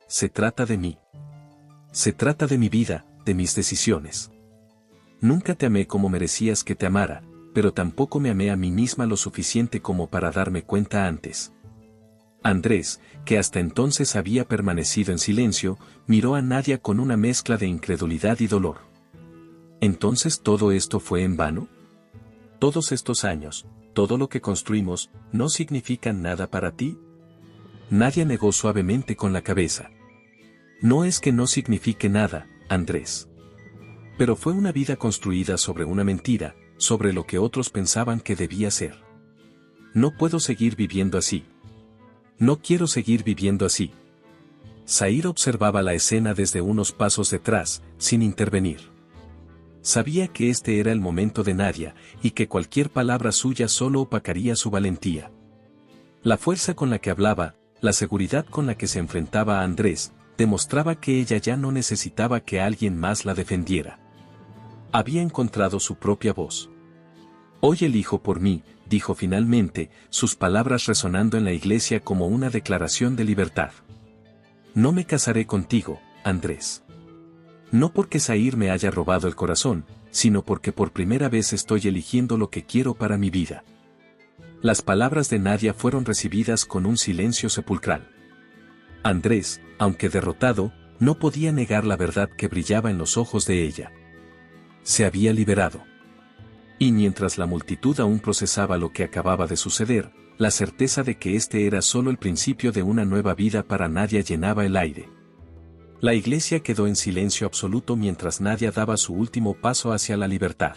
Se trata de mí. Se trata de mi vida, de mis decisiones. Nunca te amé como merecías que te amara, pero tampoco me amé a mí misma lo suficiente como para darme cuenta antes». Andrés, que hasta entonces había permanecido en silencio, miró a Nadia con una mezcla de incredulidad y dolor. «¿Entonces todo esto fue en vano? Todos estos años, todo lo que construimos, ¿no significan nada para ti?». Nadia negó suavemente con la cabeza. «No es que no signifique nada, Andrés. Pero fue una vida construida sobre una mentira, sobre lo que otros pensaban que debía ser. No puedo seguir viviendo así. No quiero seguir viviendo así». Zair observaba la escena desde unos pasos detrás, sin intervenir. Sabía que este era el momento de Nadia, y que cualquier palabra suya solo opacaría su valentía. La fuerza con la que hablaba, la seguridad con la que se enfrentaba a Andrés, demostraba que ella ya no necesitaba que alguien más la defendiera. Había encontrado su propia voz. «Hoy elijo por mí», dijo finalmente, sus palabras resonando en la iglesia como una declaración de libertad. «No me casaré contigo, Andrés. No porque Zair me haya robado el corazón, sino porque por primera vez estoy eligiendo lo que quiero para mi vida». Las palabras de Nadia fueron recibidas con un silencio sepulcral. Andrés, aunque derrotado, no podía negar la verdad que brillaba en los ojos de ella. Se había liberado. Y mientras la multitud aún procesaba lo que acababa de suceder, la certeza de que este era solo el principio de una nueva vida para Nadia llenaba el aire. La iglesia quedó en silencio absoluto mientras Nadia daba su último paso hacia la libertad.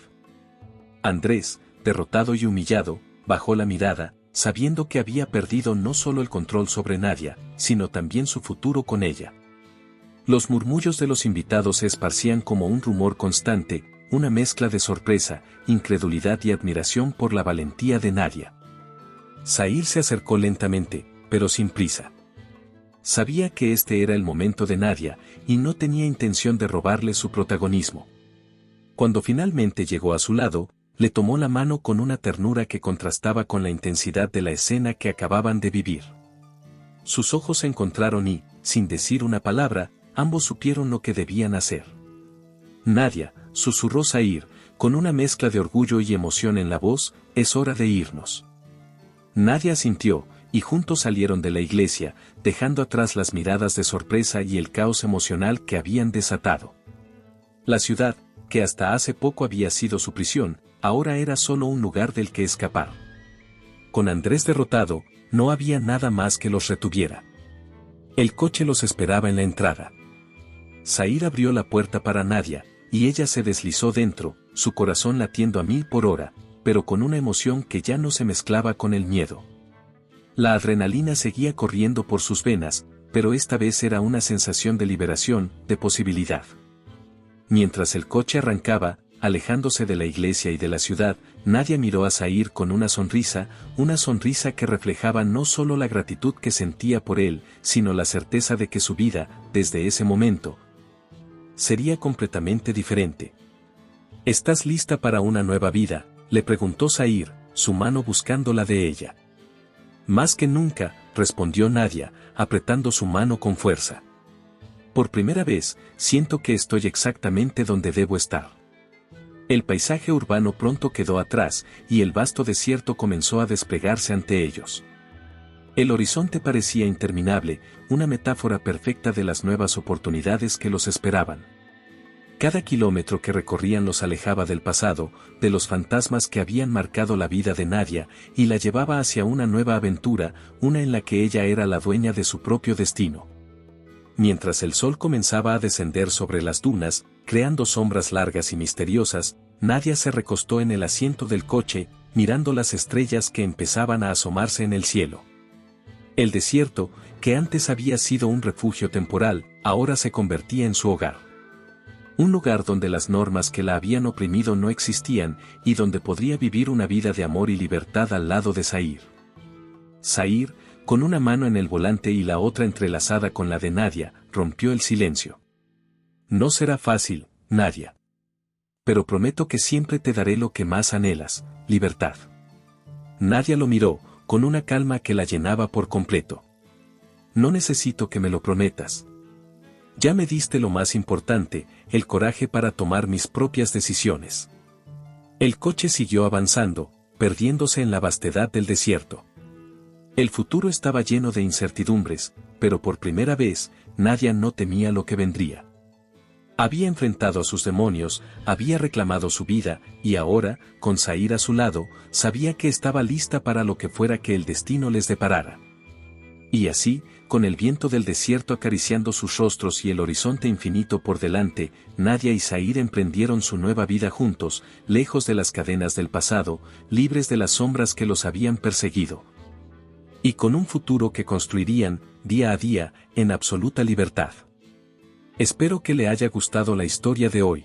Andrés, derrotado y humillado, bajó la mirada, sabiendo que había perdido no solo el control sobre Nadia, sino también su futuro con ella. Los murmullos de los invitados se esparcían como un rumor constante, una mezcla de sorpresa, incredulidad y admiración por la valentía de Nadia. Zahir se acercó lentamente, pero sin prisa. Sabía que este era el momento de Nadia, y no tenía intención de robarle su protagonismo. Cuando finalmente llegó a su lado, le tomó la mano con una ternura que contrastaba con la intensidad de la escena que acababan de vivir. Sus ojos se encontraron y, sin decir una palabra, ambos supieron lo que debían hacer. Nadia, susurró Zahir, con una mezcla de orgullo y emoción en la voz, es hora de irnos. Nadia asintió, y juntos salieron de la iglesia, dejando atrás las miradas de sorpresa y el caos emocional que habían desatado. La ciudad, que hasta hace poco había sido su prisión, ahora era solo un lugar del que escapar. Con Andrés derrotado, no había nada más que los retuviera. El coche los esperaba en la entrada. Zahir abrió la puerta para Nadia, y ella se deslizó dentro, su corazón latiendo a 1000 por hora, pero con una emoción que ya no se mezclaba con el miedo. La adrenalina seguía corriendo por sus venas, pero esta vez era una sensación de liberación, de posibilidad. Mientras el coche arrancaba, alejándose de la iglesia y de la ciudad, Nadia miró a Zahir con una sonrisa que reflejaba no solo la gratitud que sentía por él, sino la certeza de que su vida, desde ese momento, sería completamente diferente. ¿Estás lista para una nueva vida?, le preguntó Zahir, su mano buscando la de ella. Más que nunca, respondió Nadia, apretando su mano con fuerza. Por primera vez, siento que estoy exactamente donde debo estar. El paisaje urbano pronto quedó atrás, y el vasto desierto comenzó a desplegarse ante ellos. El horizonte parecía interminable, una metáfora perfecta de las nuevas oportunidades que los esperaban. Cada kilómetro que recorrían los alejaba del pasado, de los fantasmas que habían marcado la vida de Nadia, y la llevaba hacia una nueva aventura, una en la que ella era la dueña de su propio destino. Mientras el sol comenzaba a descender sobre las dunas, creando sombras largas y misteriosas, Nadia se recostó en el asiento del coche, mirando las estrellas que empezaban a asomarse en el cielo. El desierto, que antes había sido un refugio temporal, ahora se convertía en su hogar. Un lugar donde las normas que la habían oprimido no existían, y donde podría vivir una vida de amor y libertad al lado de Zahir. Zahir, con una mano en el volante y la otra entrelazada con la de Nadia, rompió el silencio. No será fácil, Nadia. Pero prometo que siempre te daré lo que más anhelas, libertad. Nadia lo miró, con una calma que la llenaba por completo. No necesito que me lo prometas. Ya me diste lo más importante, el coraje para tomar mis propias decisiones. El coche siguió avanzando, perdiéndose en la vastedad del desierto. El futuro estaba lleno de incertidumbres, pero por primera vez, Nadia no temía lo que vendría. Había enfrentado a sus demonios, había reclamado su vida, y ahora, con Zahir a su lado, sabía que estaba lista para lo que fuera que el destino les deparara. Y así, con el viento del desierto acariciando sus rostros y el horizonte infinito por delante, Nadia y Zahir emprendieron su nueva vida juntos, lejos de las cadenas del pasado, libres de las sombras que los habían perseguido. Y con un futuro que construirían, día a día, en absoluta libertad. Espero que le haya gustado la historia de hoy.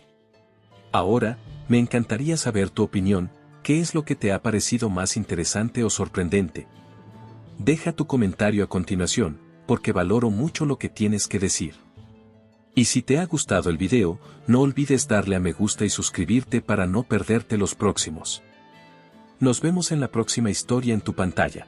Ahora, me encantaría saber tu opinión, ¿qué es lo que te ha parecido más interesante o sorprendente? Deja tu comentario a continuación, porque valoro mucho lo que tienes que decir. Y si te ha gustado el video, no olvides darle a me gusta y suscribirte para no perderte los próximos. Nos vemos en la próxima historia en tu pantalla.